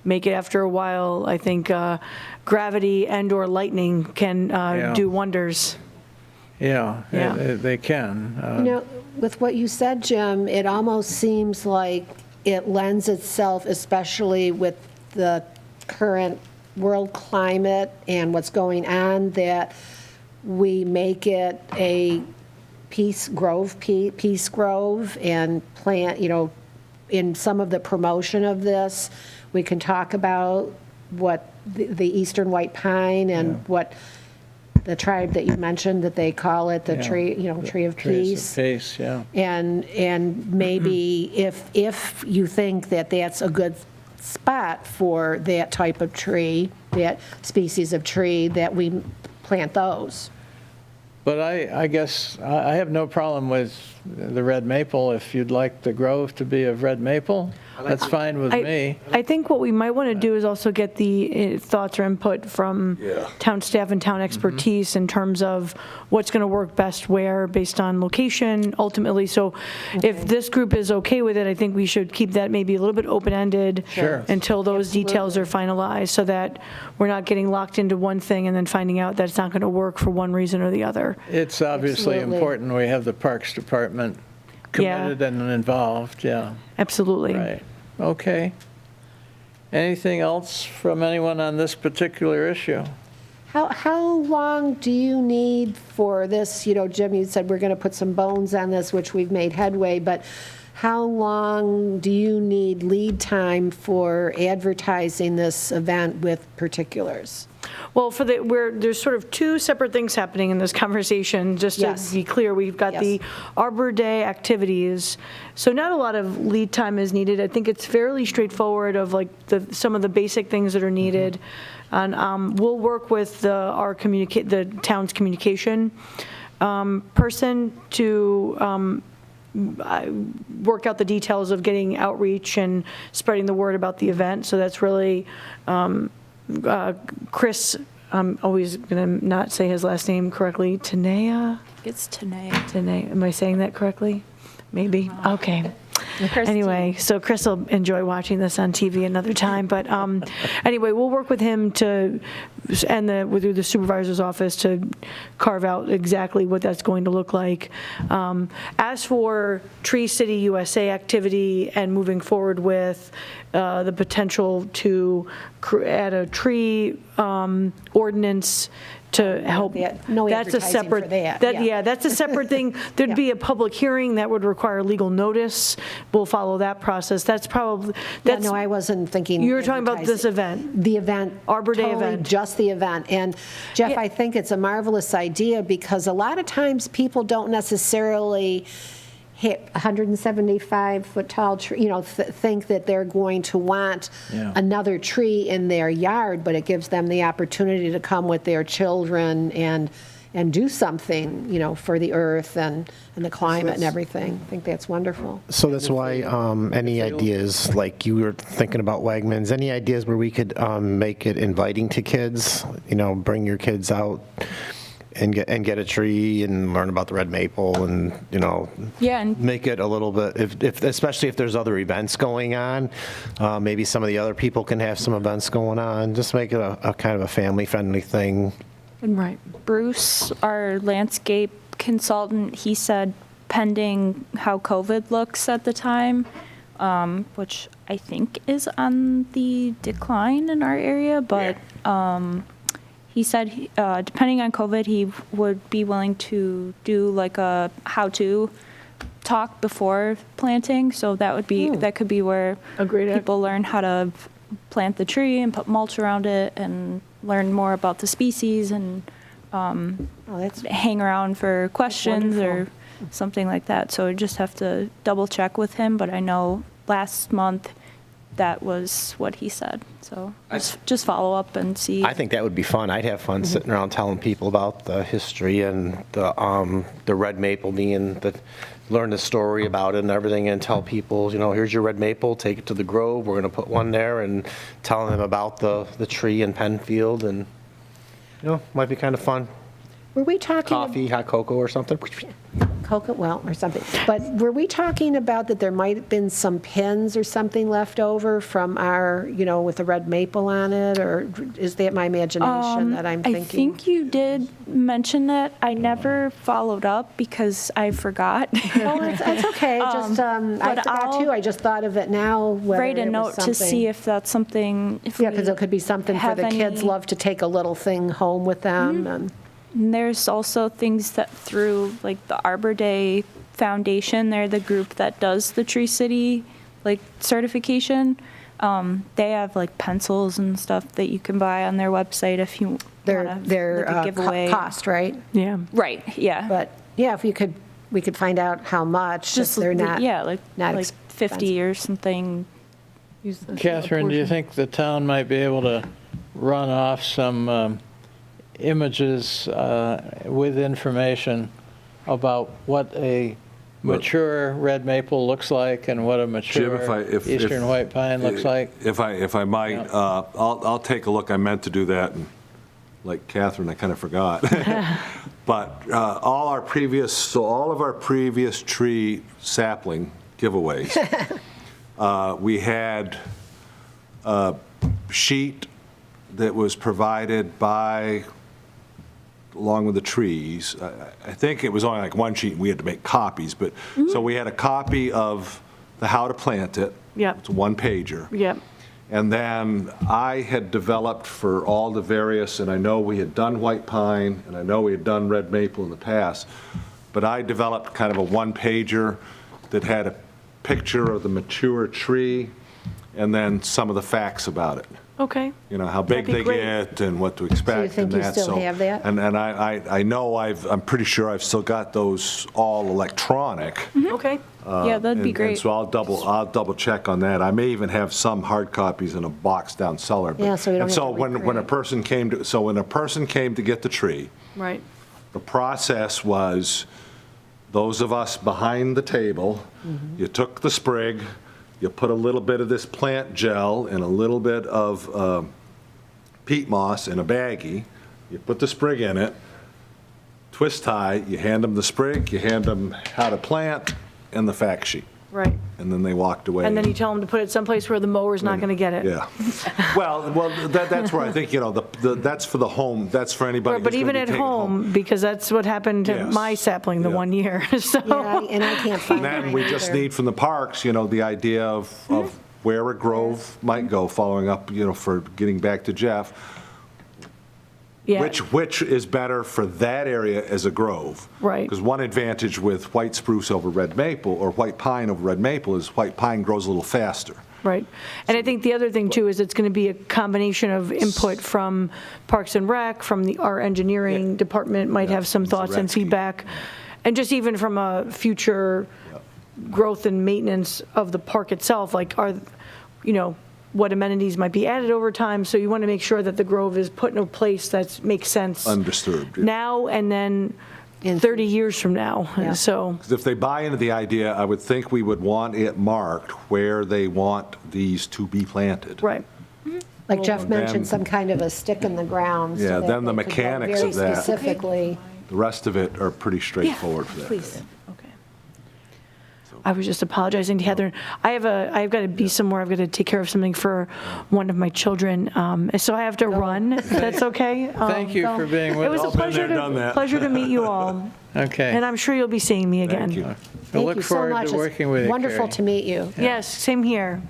make it after a while. I think gravity and/or lightning can do wonders. Yeah. They can. With what you said, Jim, it almost seems like it lends itself, especially with the current world climate and what's going on, that we make it a peace grove, and plant, in some of the promotion of this, we can talk about what the eastern white pine and what the tribe that you mentioned, that they call it the tree, tree of peace. Trees of peace, yeah. And maybe if you think that that's a good spot for that type of tree, that species of tree, that we plant those. But I guess I have no problem with the red maple. If you'd like the grove to be of red maple, that's fine with me. I think what we might want to do is also get the thoughts or input from town staff and town expertise in terms of what's going to work best where, based on location, ultimately. So if this group is okay with it, I think we should keep that maybe a little bit open-ended until those details are finalized, so that we're not getting locked into one thing and then finding out that it's not going to work for one reason or the other. It's obviously important we have the Parks Department committed and involved, Absolutely. Right. Okay. Anything else from anyone on this particular issue? How long do you need for this? Jim, you said we're going to put some bones on this, which we've made headway, but how long do you need lead time for advertising this event with particulars? Well, there's sort of two separate things happening in this conversation. Just to be clear, we've got the Arbor Day activities, so not a lot of lead time is needed. I think it's fairly straightforward of some of the basic things that are needed, and we'll work with the town's communication person to work out the details of getting outreach and spreading the word about the event. So that's really Chris, I'm always going to not say his last name correctly, Tanea? It's Tanae. Tanae, am I saying that correctly? Maybe, okay. Anyway, so Chris will enjoy watching this on TV another time, but anyway, we'll work with him through the supervisor's office to carve out exactly what that's going to look like. As for Tree City USA activity and moving forward with the potential to add a tree ordinance to help. No that's a advertising separate, for that. That's a separate thing. There'd be a public hearing that would require legal notice. We'll follow that process. That's probably, No, I wasn't thinking. You were talking about this event. The event. Arbor Day totally event. Just the event. And Jeff, I think it's a marvelous idea, because a lot of times people don't necessarily hit 175-foot tall tree, think that they're going to want another tree in their yard, but it gives them the opportunity to come with their children and do something, for the earth and the climate and everything. I think that's wonderful. So that's why any ideas, like you were thinking about Wegmans, any ideas where we could make it inviting to kids, bring your kids out and get a tree and learn about the red maple and, and make it a little bit, especially if there's other events going on, maybe some of the other people can have some events going on, just make it a kind of a family-friendly thing. Right. Bruce, our landscape consultant, he said pending how COVID looks at the time, which I think is on the decline in our area, but he said depending on COVID, he would be willing to do like a how-to talk before planting. So that would be that could be where people learn how to plant the tree and put mulch around it and learn more about the species and hang around for questions or something like that. So I just have to double check with him, but I know last month that was what he said. So just follow up and see. I think that would be fun. I'd have fun sitting around telling people about the history and the red maple being learn the story about it and everything, and tell people, here's your red maple, take it to the grove, we're going to put one there, and telling them about the tree in Penfield, and might be kind of fun. Were we talking? Coffee, hot cocoa or something. Cocoa, well, or something. But were we talking about that there might have been some pins or something left over from our, with the red maple on it? Or is that my imagination that I'm thinking? I think you did mention that. I never followed up because I forgot. Oh, it's okay. Just I forgot too. I just thought of it now. Write a note to see if that's something. Yeah, because it could be something for the kids love to take a little thing home with them. And there's also things that through like the Arbor Day Foundation, they're the group that does the Tree City certification. They have pencils and stuff that you can buy on their website if you want their giveaway. Cost, right? Yeah. Right. Yeah. But yeah, if we could find out how much. Just if they're not. Like 50 or something. Catherine, do you think the town might be able to run off some images with information about what a mature red maple looks like and what a mature eastern white pine looks like? If I might, I'll take a look. I meant to do that, and like Catherine, I kind of forgot. But all of our previous tree sapling giveaways, we had a sheet that was provided by, along with the trees. I think it was only one sheet, and we had to make copies, but so we had a copy of the how to plant it. Yep. It's a one-pager. Yep. And then I had developed for all the various, and I know we had done white pine, and I know we had done red maple in the past, but I developed kind of a one-pager that had a picture of the mature tree and then some of the facts about it. Okay. How big they get and what to expect. So you think and you still have that? And I know I'm pretty sure I've still got those all electronic. Okay. Yeah, that'd be great. And so I'll double check on that. I may even have some hard copies in a box down cellar. Yeah, so we don't and have so to when a recreate. person came to get the tree, Right. the process was those of us behind the table, you took the sprig, you put a little bit of this plant gel and a little bit of peat moss in a baggie, you put the sprig in it, twist tie, you hand them the sprig, you hand them how to plant and the fact sheet. Right. And then they walked away. And then you tell them to put it someplace where the mower's not going to get it. Yeah. Well, that's where I think, that's for the home, that's for anybody who's But gonna even be at taking it home, because that's what happened to Yes. my sapling the Yeah. one year, so. Yeah, and I can't find And then mine we just either. need from the parks, the idea of where a grove might go, following up, for getting back to Jeff. Yeah. Which is better for that area as a grove? Right. Because one advantage with white spruce over red maple, or white pine over red maple, is white pine grows a little faster. Right. And I think the other thing, too, is it's going to be a combination of input from Parks and Rec, from our engineering department might have some thoughts and Zaretsky. feedback, and just even from a future growth and maintenance of the park itself, what amenities might be added over time. So you want to make sure that the grove is put in a place that makes sense Understood. Yeah. now and then In 30 years from now. Yeah. So, Because if they buy into the idea, I would think we would want it marked where they want these to be planted. right. Like Jeff mentioned, then- some kind of a stick in the ground. so Yeah, that then the they could go mechanics very of that. Specifically. The rest of it are pretty straightforward for that. Please. Okay. I was just apologizing to Heather. I've got to be somewhere. I've got to take care of something for one of my children. So I have to run, if that's okay. Thank you for being with It was us. a pleasure done that. pleasure to meet you all. Okay. And I'm sure you'll be seeing me again. Thank you. I Thank look you so forward much. to working with you, Wonderful Carrie. to meet you. Yes, same here.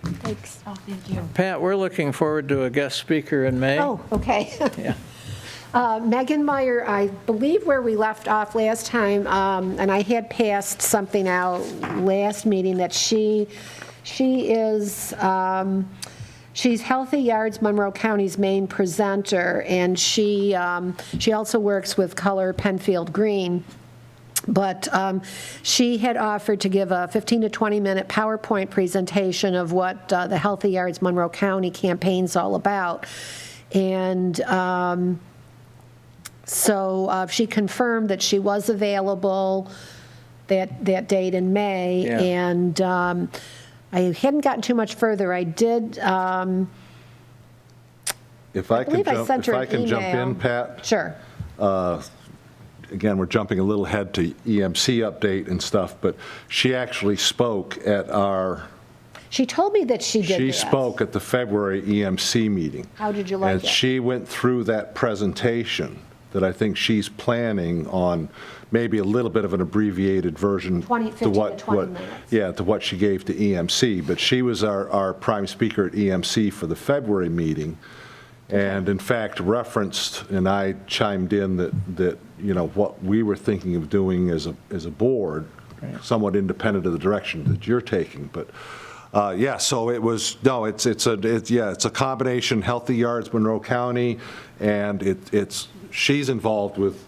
Thanks. Oh, thank you. Pat, we're looking forward to a guest speaker in May. Oh, okay. Yeah. Megan Meyer, I believe where we left off last time, and I had passed something out last meeting that she is, she's Healthy Yards, Monroe County's main presenter, and she also works with Color Penfield Green. But she had offered to give a 15 to 20-minute PowerPoint presentation of what the Healthy Yards Monroe County campaign's all about. And so she confirmed that she was available that date in May. Yeah. And I hadn't gotten too much further. I did, If I can believe I jump, sent if her I an can jump email. in, Pat? Sure. Again, we're jumping a little ahead to EMC update and stuff, but she actually spoke at our, She told me that she did she that. spoke at the February EMC meeting. How did you like And it? she went through that presentation that I think she's planning on maybe a little bit of an abbreviated version. 15 to 20 minutes. Yeah, to what she gave to EMC. But she was our prime speaker at EMC for the February meeting. And in fact, referenced, and I chimed in that, you know, what we were thinking of doing as a board, somewhat independent of the direction that you're taking. But, yeah, so it was, no, it's a combination, Healthy Yards, Monroe County, and she's involved with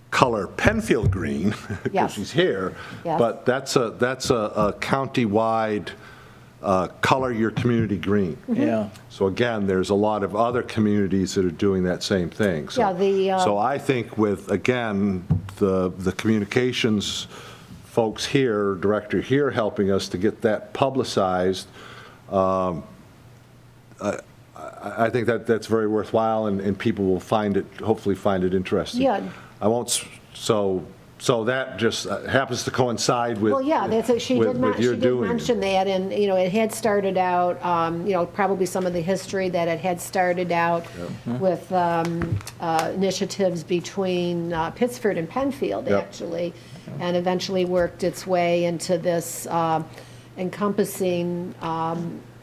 Color Penfield Green, because Yes. she's here. Yes. But that's a county-wide color your community green. Yeah. So again, there's a lot of other communities that are doing that same thing. So- Yeah, So I think with, again, the communications folks here, director here helping us to get that publicized, I think that's very worthwhile, and people will hopefully find it interesting. Yeah. I won't, so that just happens to coincide with. Well, yeah, she with did your doing it. mention that, and, you know, it had started out, you know, probably some of the history that it had started out with initiatives between Pittsford and Penfield, Yep. actually, and eventually worked its way into this encompassing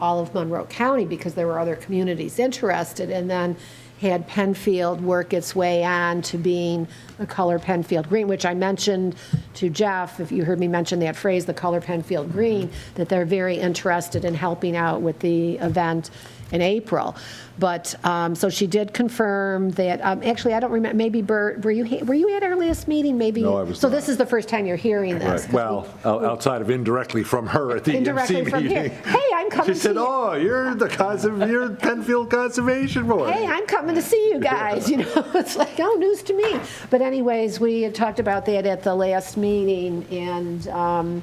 all of Monroe County, because there were other communities interested, and then had Penfield work its way on to being the Color Penfield Green, which I mentioned to Jeff, if you heard me mention that phrase, the Color Penfield Green, that they're very interested in helping out with the event in April. But, so she did confirm that, actually, I don't remember, maybe Bert, were you at our last meeting? Maybe. No, I was So not. this is the first time you're hearing this. Right. Well, outside of indirectly from her at the Indirectly EMC from here. meeting. Hey, I'm coming She to said, you. "Oh, you're Penfield Conservation Board." Hey, I'm coming to see you guys, you know, it's like, oh, news to me. But anyways, we had talked about that at the last meeting, and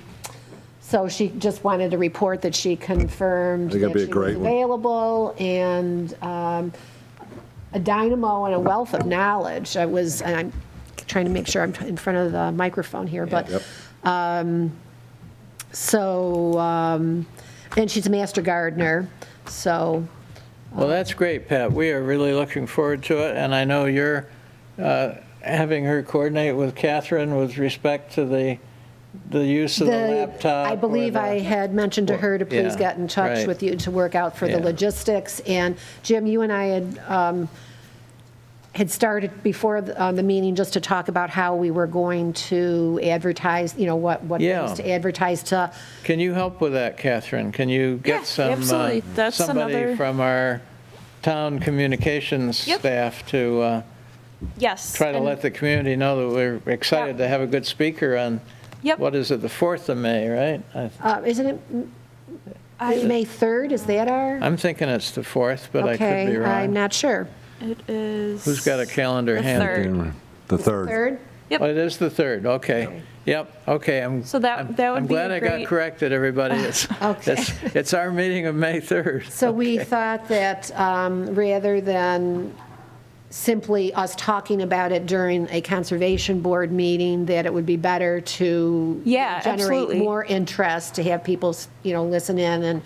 so she just wanted to report that she confirmed I think that'd that be a she great was one. available, and a dynamo and a wealth of knowledge. And I'm trying to make sure I'm in front of the microphone here, but, Yep. and she's a master gardener, so. Well, that's great, Pat. We are really looking forward to it, and I know you're having her coordinate with Catherine with respect to the use of the laptop. I believe or I had mentioned to her to please Yeah, get in touch right. with you to work out for the Yeah. logistics. And Jim, you and I had started before the meeting just to talk about how we were going to advertise, you know, what Yeah. things to advertise to. Can you help with that, Catherine? Can you Yeah, get some, absolutely. That's somebody another- from our town communications Yep. staff to Yes. try to and- let the community know that we're excited to have a good speaker on, Yep. what is it, the 4th of May, right? Isn't it May 3rd? Is that our? I'm thinking it's the 4th, but I could be Okay, I'm wrong. not sure. It is. Who's got a calendar the handy? 3rd. The third. 3rd? Yep. Oh, it is the 3rd, okay. Yep, okay, So that would I'm be glad a I got great- corrected, everybody. Okay. It's our meeting of May 3rd. So we thought that rather than simply us talking about it during a conservation board meeting, that it would be better to Yeah, generate absolutely. more interest, to have people, listen in, and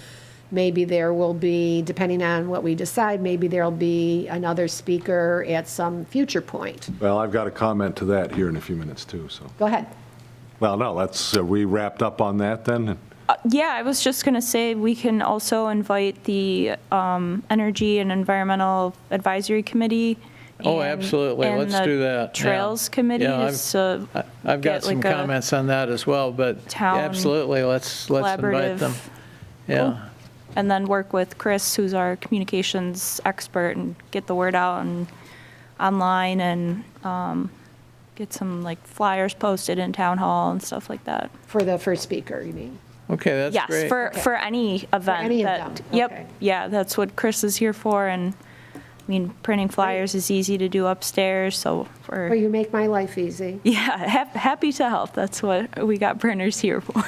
maybe there will be, depending on what we decide, maybe there'll be another speaker at some future point. Well, I've got a comment to that here in a few minutes, too, so. Go ahead. Well, no, are we wrapped up on that then? Yeah, I was just going to say we can also invite the Energy and Environmental Advisory Committee. Oh, and- absolutely. and Let's the do that. Yeah. Trails Committee. Yeah, I've got get some like a comments on that as well, but town absolutely, let's invite them. collaborative. Yeah. And then work with Chris, who's our communications expert, and get the word out and online, and get some like flyers posted in town hall and stuff like that. For the first speaker, you mean? Okay, that's Yes, great. for any event. any of that- them, Yep, okay. yeah, that's what Chris is here for, and I mean, printing flyers is easy to do upstairs, so Well, you make my life easy. yeah, happy to help. That's what we got printers here for.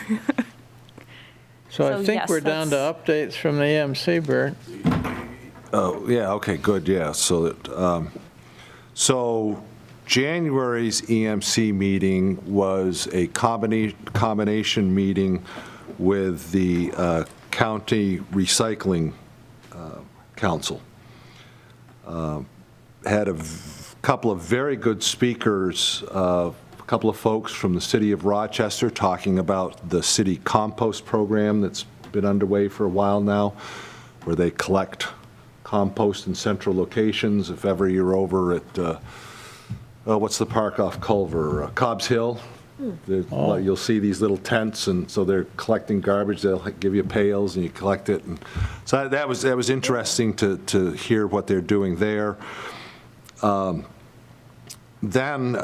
So I So, think yes, we're down to updates from the EMC, Bert. Oh, yeah, okay, good, yeah, so January's EMC meeting was a combination meeting with the County Recycling Council. Had a couple of very good speakers, a couple of folks from the city of Rochester talking about the city compost program that's been underway for a while now, where they collect compost in central locations. If ever you're over at, what's the park off Culver, Cobb's Hill, you'll see these little tents, and so they're collecting garbage. They'll give you pails, and you collect it. And so that was interesting to hear what they're doing there. Then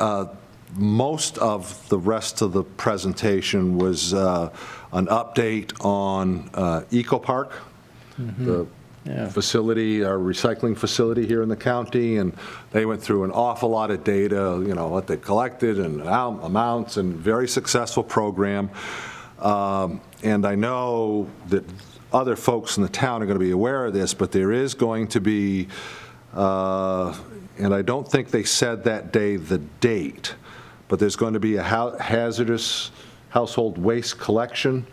most of the rest of the presentation was an update on Eco Park, the facility, our recycling facility here in the county, and they went through an awful lot of data, what they collected and amounts, and very successful program. And I know that other folks in the town are going to be aware of this, but there is going to be, and I don't think they said that day the date, but there's going to be a hazardous household waste collection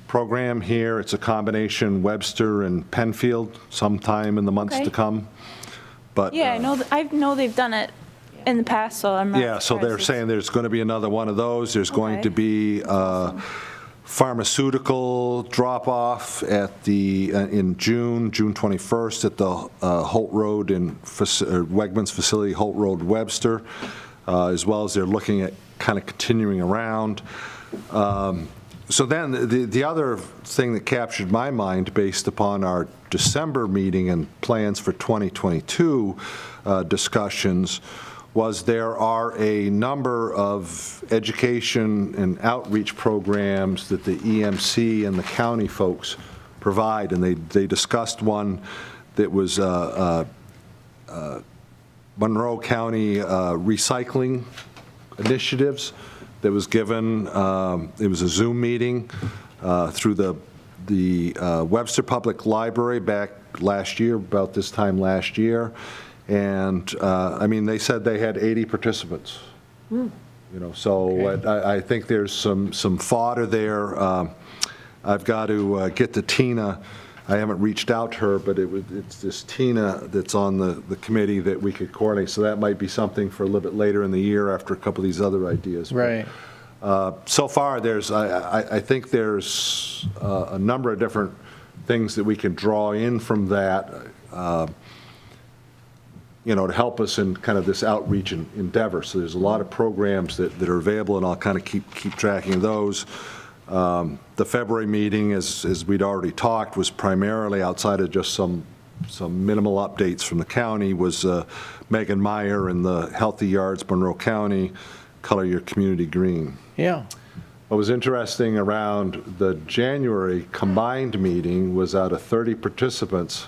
program here. It's a combination Webster and Penfield sometime in the months Okay. to come. But Yeah, I know they've done it in the past, so I'm not yeah, so they're surprised saying there's going to be another one of those. There's going Okay. to be pharmaceutical drop-off at the, in June 21st at the Holt Road and Wegmans facility, Holt Road, Webster, as well as they're looking at kind of continuing around. So then the other thing that captured my mind based upon our December meeting and plans for 2022 discussions was there are a number of education and outreach programs that the EMC and the county folks provide, and they discussed one that was Monroe County recycling initiatives that was given, it was a Zoom meeting through the Webster Public Library back last year, about this time last year. And, I mean, they said they had 80 participants. So I think there's some fodder there. I've got to get to Tina. I haven't reached out to her, but it's this Tina that's on the committee that we could coordinate. So that might be something for a little bit later in the year after a couple of these other ideas. Right. So far, I think there's a number of different things that we can draw in from that, to help us in kind of this outreach endeavor. So there's a lot of programs that are available, and I'll kind of keep tracking of those. The February meeting, as we'd already talked, was primarily outside of just some minimal updates from the county, was Megan Meyer and the Healthy Yards, Monroe County, Color Your Community Green. Yeah. What was interesting around the January combined meeting was out of 30 participants,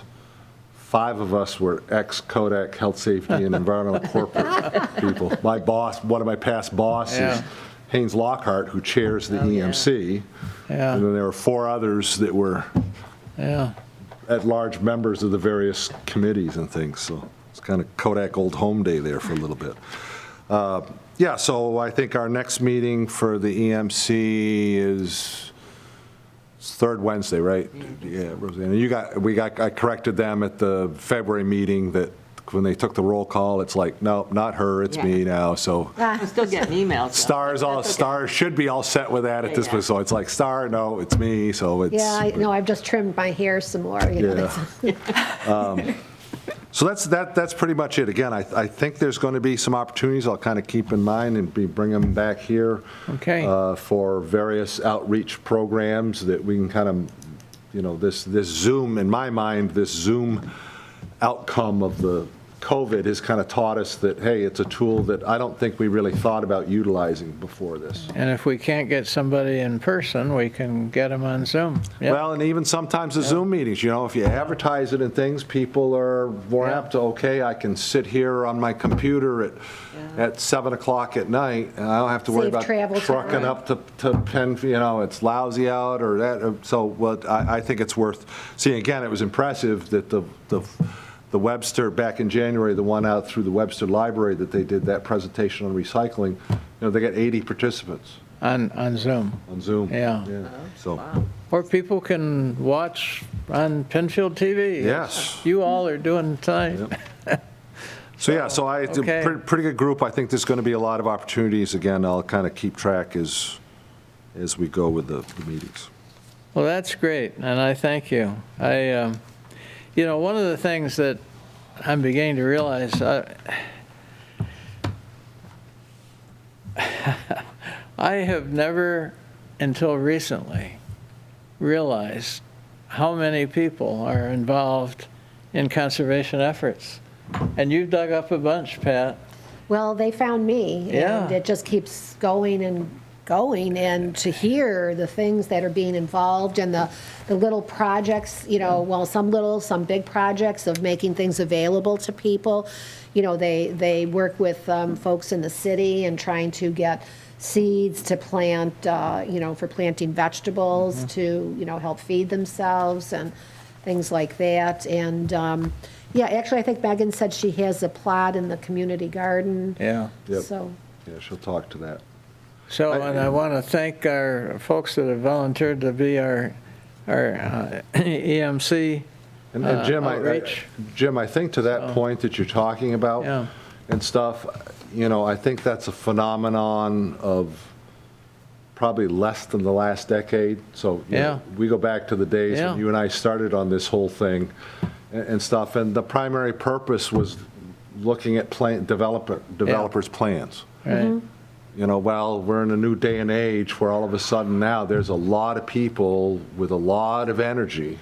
5 of us were ex-Kodak Health Safety and Environmental Corporate people. My boss, one of my past bosses, Yeah. Haynes Lockhart, who chairs the EMC. Yeah. And then there were 4 others that were Yeah. at-large members of the various committees and things, so. It's kind of Kodak Old Home Day there for a little bit. Yeah, so I think our next meeting for the EMC is third Wednesday, right? Yeah, Roseanne. I corrected them at the February meeting that when they took the roll call, it's like, no, not her, it's me now, so. I'm still getting emails. though. Stars should be all set with that at this point, so it's like, Star, no, it's me, so it's. Yeah, I know, I've just trimmed my hair some more, you know. Yeah. So that's pretty much it. Again, I think there's going to be some opportunities I'll kind of keep in mind and bring them back here. Okay. For various outreach programs that we can kind of, this Zoom, in my mind, this Zoom outcome of the COVID has kind of taught us that, hey, it's a tool that I don't think we really thought about utilizing before this. And if we can't get somebody in person, we can get them on Zoom. Yep. Well, and even sometimes the Zoom meetings, if you advertise it and things, people are more Yeah. apt to, okay, I can sit here on my computer at 7 o'clock at night, and I don't have to worry Save about travel time. trucking up to Penfield, it's lousy out or that. So, well, I think it's worth seeing. Again, it was impressive that the Webster, back in January, the one out through the Webster Library that they did that presentation on recycling, they got 80 participants On Zoom. on Zoom. Yeah. So, Or people can watch on Penfield TV. Yes. You all are doing tonight. so it's Okay. a pretty good group. I think there's going to be a lot of opportunities. Again, I'll kind of keep track as we go with the meetings. Well, that's great, and I thank you. One of the things that I'm beginning to realize, I have never, until recently, realized how many people are involved in conservation efforts. And you've dug up a bunch, Pat. Well, they found me, Yeah. and it just keeps going and going, and to hear the things that are being involved and the little projects, some big projects of making things available to people. They work with folks in the city and trying to get seeds to plant, for planting vegetables to, help feed themselves and things like that. And, actually, I think Megan said she has a plot in the community garden. Yeah. Yep. So, Yeah, she'll talk to that. So, and I want to thank our folks that have volunteered to be our EMC And Jim, outreach. I think to that point that you're talking about Yeah. and stuff, I think that's a phenomenon of probably less than the last decade. So Yeah. we go back to the days Yeah. when you and I started on this whole thing and stuff, and the primary purpose was looking at developers' plans. Right. Well, we're in a new day and age where all of a sudden now there's a lot of people with a lot of energy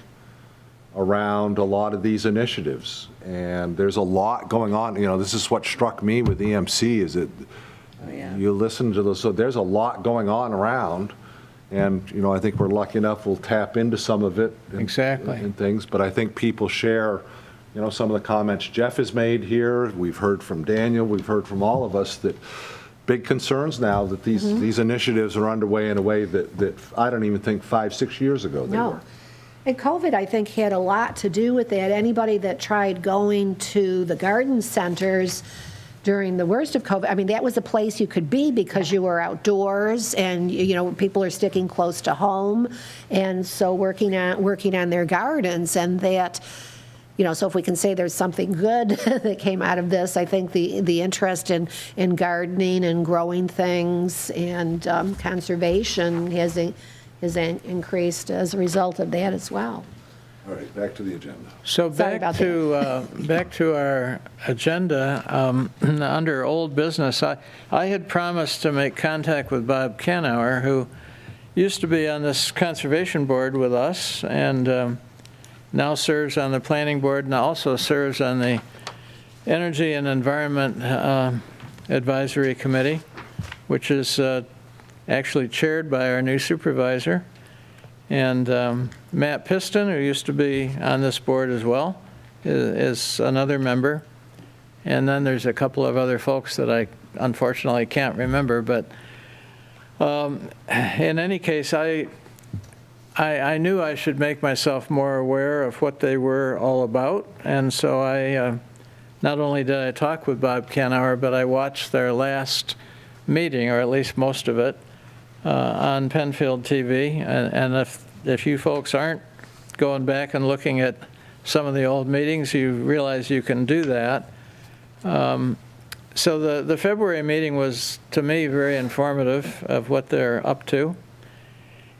around a lot of these initiatives. And there's a lot going on. This is what struck me with EMC is that you listen to those, so there's a lot going on around. And, I think we're lucky enough we'll tap into some of it. Exactly. And things, but I think people share, some of the comments Jeff has made here. We've heard from Daniel, we've heard from all of us that big concerns now that these initiatives are underway in a way that I don't even think 5-6 years ago they no. were. And COVID, I think, had a lot to do with that. Anybody that tried going to the garden centers during the worst of COVID, that was a place you could be because you were outdoors and, people are sticking close to home. And so working on their gardens and that, so if we can say there's something good that came out of this, I think the interest in gardening and growing things and conservation has increased as a result of that as well. All right, back to the agenda. So Sorry back about back to our agenda, under old business, I had promised to make contact with Bob Canauer, who used to be on this conservation board with us and now serves on the planning board and also serves on the Energy and Environment Advisory Committee, which is actually chaired by our new supervisor. And Matt Piston, who used to be on this board as well, is another member. And then there's a couple of other folks that I unfortunately can't remember. But in any case, I knew I should make myself more aware of what they were all about. And so not only did I talk with Bob Canauer, but I watched their last meeting, or at least most of it, on Penfield TV. And if you folks aren't going back and looking at some of the old meetings, you realize you can do that. So the February meeting was, to me, very informative of what they're up to.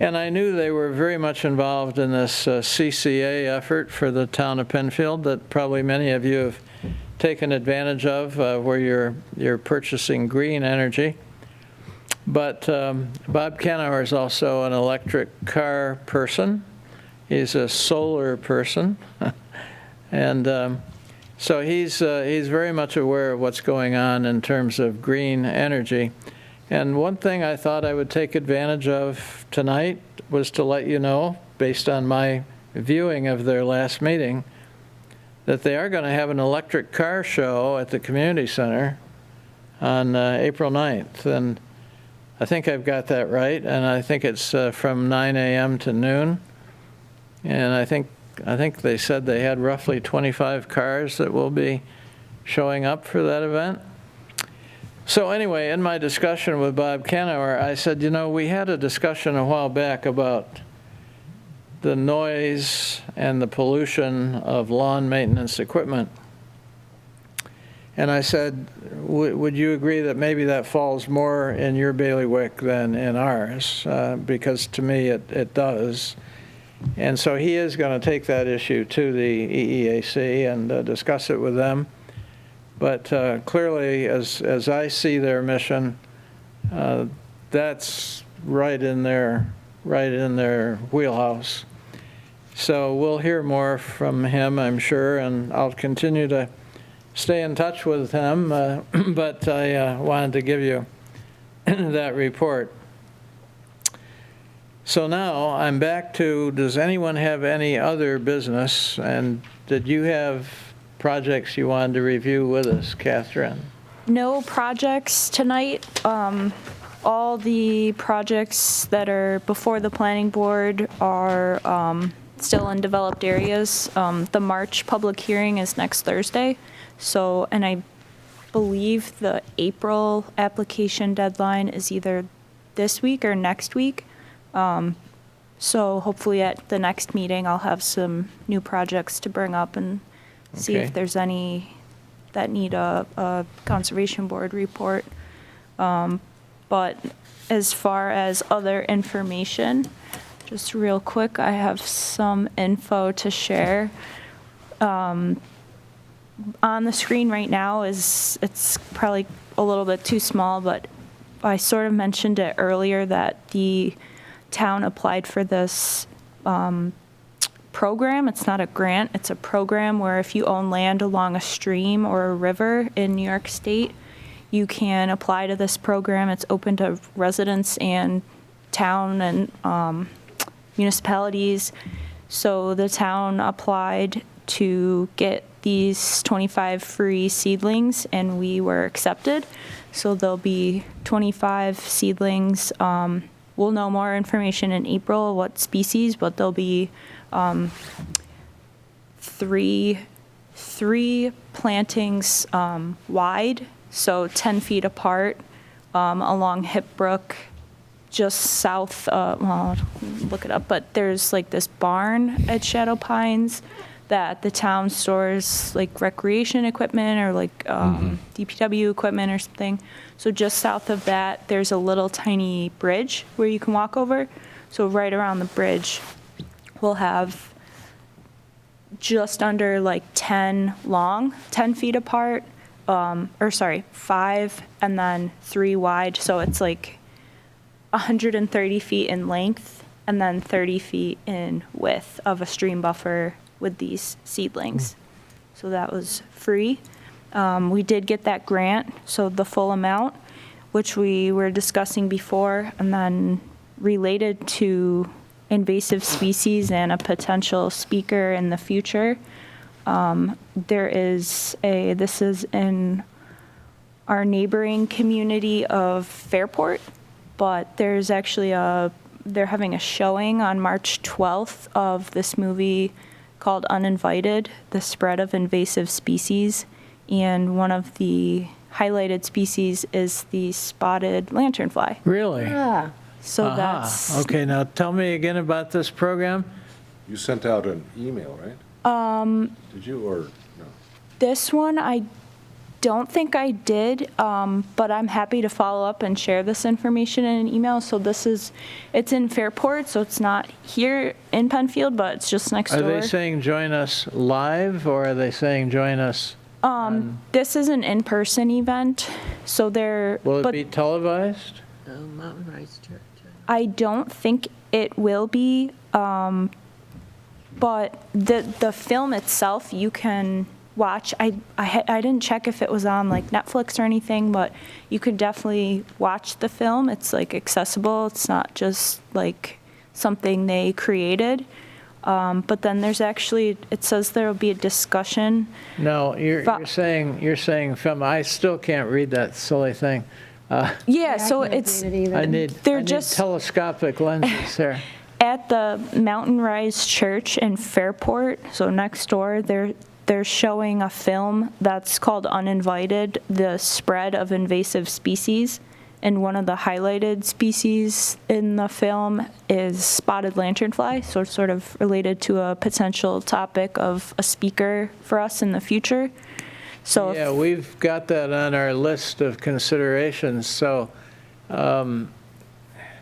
And I knew they were very much involved in this CCA effort for the town of Penfield that probably many of you have taken advantage of, where you're purchasing green energy. But Bob Canauer is also an electric car person. He's a solar person. And so he's very much aware of what's going on in terms of green energy. And one thing I thought I would take advantage of tonight was to let you know, based on my viewing of their last meeting, that they are going to have an electric car show at the community center on April 9th. And I think I've got that right, and I think it's from 9 a.m. to noon. And I think they said they had roughly 25 cars that will be showing up for that event. So anyway, in my discussion with Bob Canauer, I said, you know, we had a discussion a while back about the noise and the pollution of lawn maintenance equipment. And I said, would you agree that maybe that falls more in your bailiwick than in ours? Because to me, it does. And so he is going to take that issue to the EEAC and discuss it with them. But clearly, as I see their mission, that's right in their wheelhouse. So we'll hear more from him, I'm sure, and I'll continue to stay in touch with him. But I wanted to give you that report. So now I'm back to, does anyone have any other business? And did you have projects you wanted to review with us, Catherine? No projects tonight. All the projects that are before the planning board are still in developed areas. The March public hearing is next Thursday. So, and I believe the April application deadline is either this week or next week. So hopefully at the next meeting, I'll have some new projects to bring up and see if there's any that need a conservation board report. But as far as other information, just real quick, I have some info to share. On the screen right now it's probably a little bit too small, but I sort of mentioned it earlier that the town applied for this program. It's not a grant, it's a program where if you own land along a stream or a river in New York State, you can apply to this program. It's open to residents and town and municipalities. So the town applied to get these 25 free seedlings and we were accepted. So there'll be 25 seedlings. We'll know more information in April, what species, but there'll be three plantings wide, so 10 feet apart, along Hip Brook, just south, well, look it up, but there's like this barn at Shadow Pines that the town stores like recreation equipment or like DPW equipment or something. So just south of that, there's a little tiny bridge where you can walk over. So right around the bridge, we'll have just under like 10 long, 10 feet apart, 5 and then 3 wide. So it's like 130 feet in length and then 30 feet in width of a stream buffer with these seedlings. So that was free. We did get that grant, so the full amount, which we were discussing before, and then related to invasive species and a potential speaker in the future. This is in our neighboring community of Fairport, but there's actually they're having a showing on March 12th of this movie called Uninvited, The Spread of Invasive Species and one of the highlighted species is the spotted lanternfly. Really? Ah, So Aha. that's, Okay, now tell me again about this program. You sent out an email, right? Did you, or no? this one I don't think I did, but I'm happy to follow up and share this information in an email. So it's in Fairport, so it's not here in Penfield, but it's just next Are door. they saying join us live, or are they saying join us? This is an in-person event, so Will it but be televised? Oh, Mountain Rise Church. I don't think it will be, but the film itself you can watch. I didn't check if it was on like Netflix or anything, but you could definitely watch the film. It's like accessible. It's not just like something they created. But then there's actually, it says there will be a discussion. No, you're saying film. I still can't read that silly thing. Yeah, so I can't it's read it either. I need They're just- telescopic lenses there. at the Mountain Rise Church in Fairport, so next door. They're showing a film that's called Uninvited, the spread of invasive species. And one of the highlighted species in the film is spotted lanternfly, so it's sort of related to a potential topic of a speaker for us in the future. So if- Yeah, we've got that on our list of considerations, so.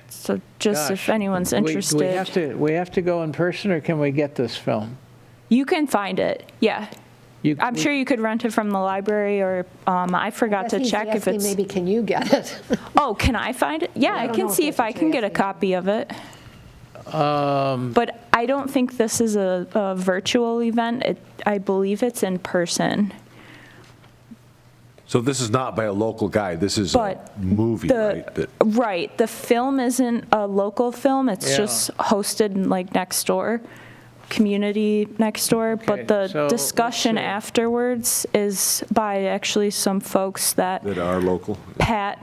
so just if Gosh, anyone's interested, We have to go in person, or can we get this film? you can find it. Yeah. I'm sure you could rent it from the library, or I forgot to he's check if asking it's. maybe can you get it? Oh, can I find it? Yeah, I don't can know if see that's if I what can you're get a asking. copy of it. But I don't think this is a virtual event. I believe it's in person. So this is not by a local guy, this is But a movie, right? that- Right. The film isn't a local film. It's Yeah. just hosted like next door, community next door. Okay, But the so let's discussion see. afterwards is by actually some folks that That are local? Pat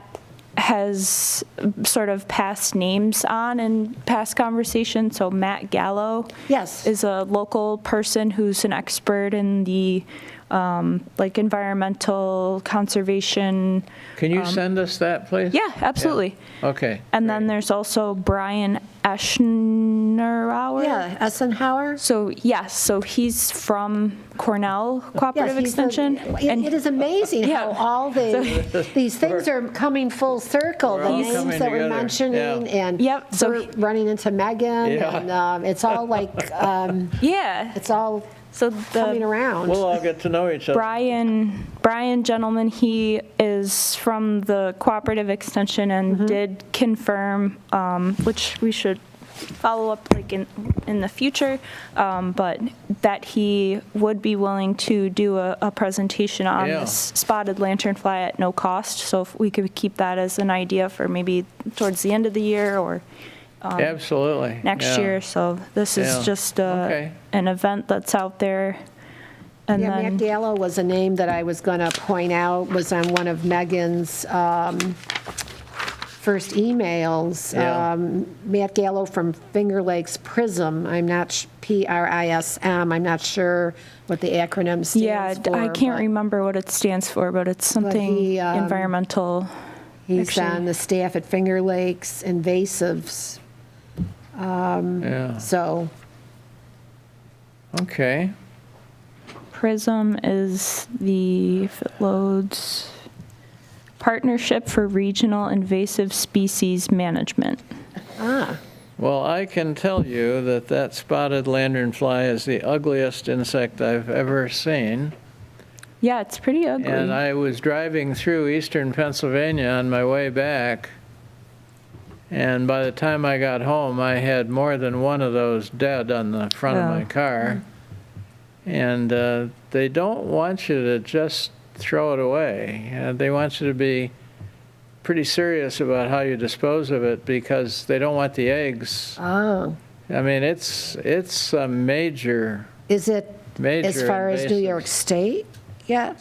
has sort of passed names on in past conversations. So Matt Gallo Yes. is a local person who's an expert in the like environmental conservation. Can you send us that, please? Yeah, absolutely. Okay. And then there's also Brian Eschnerauer. Yeah, Essenhauer? So yes, so he's from Cornell Cooperative Yes, he's the- Extension. It is amazing how Yeah. all these things are coming full circle. We're The all names coming that we're together. mentioning, Yeah. and Yep, so Bert running into Megan, Yeah. and it's all like, Yeah. it's all So coming the around. We'll all get to know each other. Brian gentleman, he is from the Cooperative Extension and did confirm, which we should follow up like in the future, but that he would be willing to do a presentation on Yeah. this spotted lanternfly at no cost. So if we could keep that as an idea for maybe towards the end of the year or Absolutely. next yeah. year. So this Yeah. is just Okay. an event that's out there. And Yeah, Matt then, Gallo was a name that I was going to point out, was on one of Megan's first emails. Yeah. Matt Gallo from Finger Lakes Prism, I'm not, PRISM, I'm not sure what the acronym stands yeah, for. I can't but remember what it stands for, but it's something he, environmental. He's actually. on the staff at Finger Lakes Invasives, Yeah. so, Okay. PRISM is the, if it loads, Partnership for Regional Invasive Species Management. Well, I can tell you that spotted lanternfly is the ugliest insect I've ever seen. Yeah, it's pretty ugly. And I was driving through eastern Pennsylvania on my way back, and by the time I got home, I had more than one of those dead on the front of my car. And they don't want you to just throw it away. They want you to be pretty serious about how you dispose of it, because they don't want the eggs. oh, I mean, it's a major is it as far as New invasive. York State yet?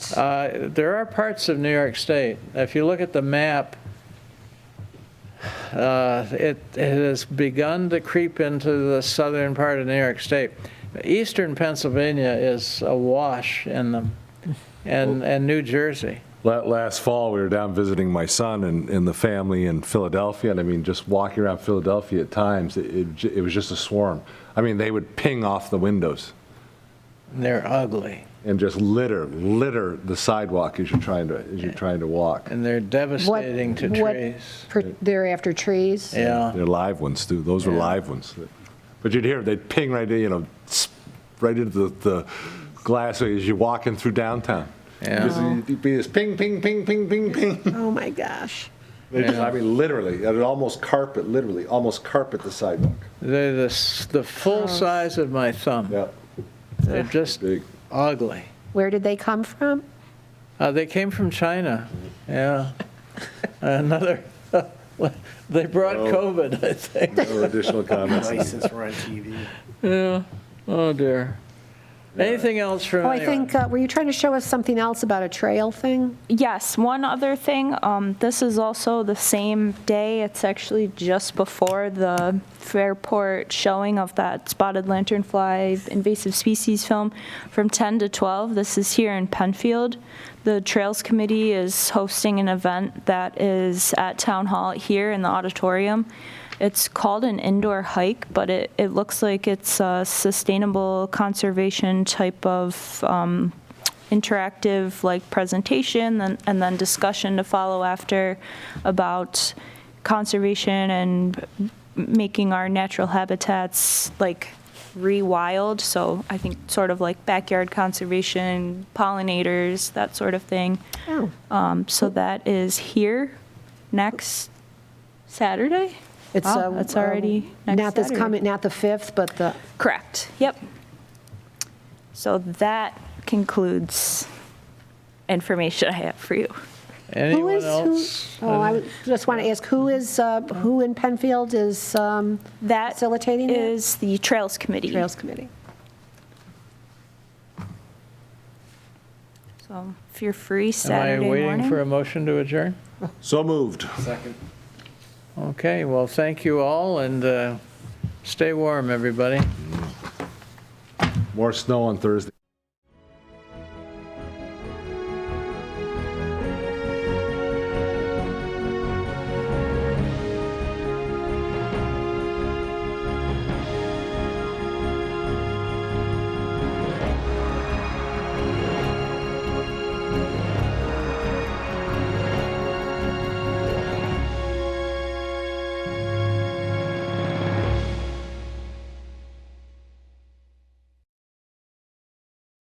There are parts of New York State. If you look at the map, it has begun to creep into the southern part of New York State. Eastern Pennsylvania is awash in them. and New Jersey. Last fall, we were down visiting my son and the family in Philadelphia, and I mean, just walking around Philadelphia at times, it was just a swarm. I mean, they would ping off the windows And they're ugly, and just litter the sidewalk as you're trying to walk. and they're devastating to trees. They're after trees? Yeah. They're live ones, too. Those were live ones. But you'd hear, they'd ping right in, right into the glass as you're walking through downtown. Yeah. It'd be this ping, ping, ping, ping, ping, ping. Oh, my gosh. I mean, literally, it'd almost carpet the sidewalk. They're the full size of my thumb. Yeah. They're just Big. ugly. Where did they come from? They came from China, yeah. Another, they brought COVID, I think. No additional comments. Since we're on TV. Yeah, oh dear. Anything else from Oh, I anyone? think, were you trying to show us something else about a trail thing? Yes, one other thing, this is also the same day, it's actually just before the Fairport showing of that spotted lanternfly invasive species film from 10 to 12. This is here in Penfield. The Trails Committee is hosting an event that is at Town Hall here in the auditorium. It's called an indoor hike, but it looks like it's a sustainable conservation type of interactive like presentation and then discussion to follow after about conservation and making our natural habitats like rewild. So I think sort of like backyard conservation, pollinators, that sort of thing. Oh. So that is here next Saturday. It's That's already next not this Saturday. coming, not the 5th, but the, Correct, yep. So that concludes information I have for you. who Anyone is, else? oh, I just want to ask, who in Penfield is That facilitating it? is the Trails Committee. Trails Committee. So if you're free Am I Saturday waiting morning. for a motion to adjourn? So moved. Okay, well, thank you all, and stay warm, everybody. More snow on Thursday.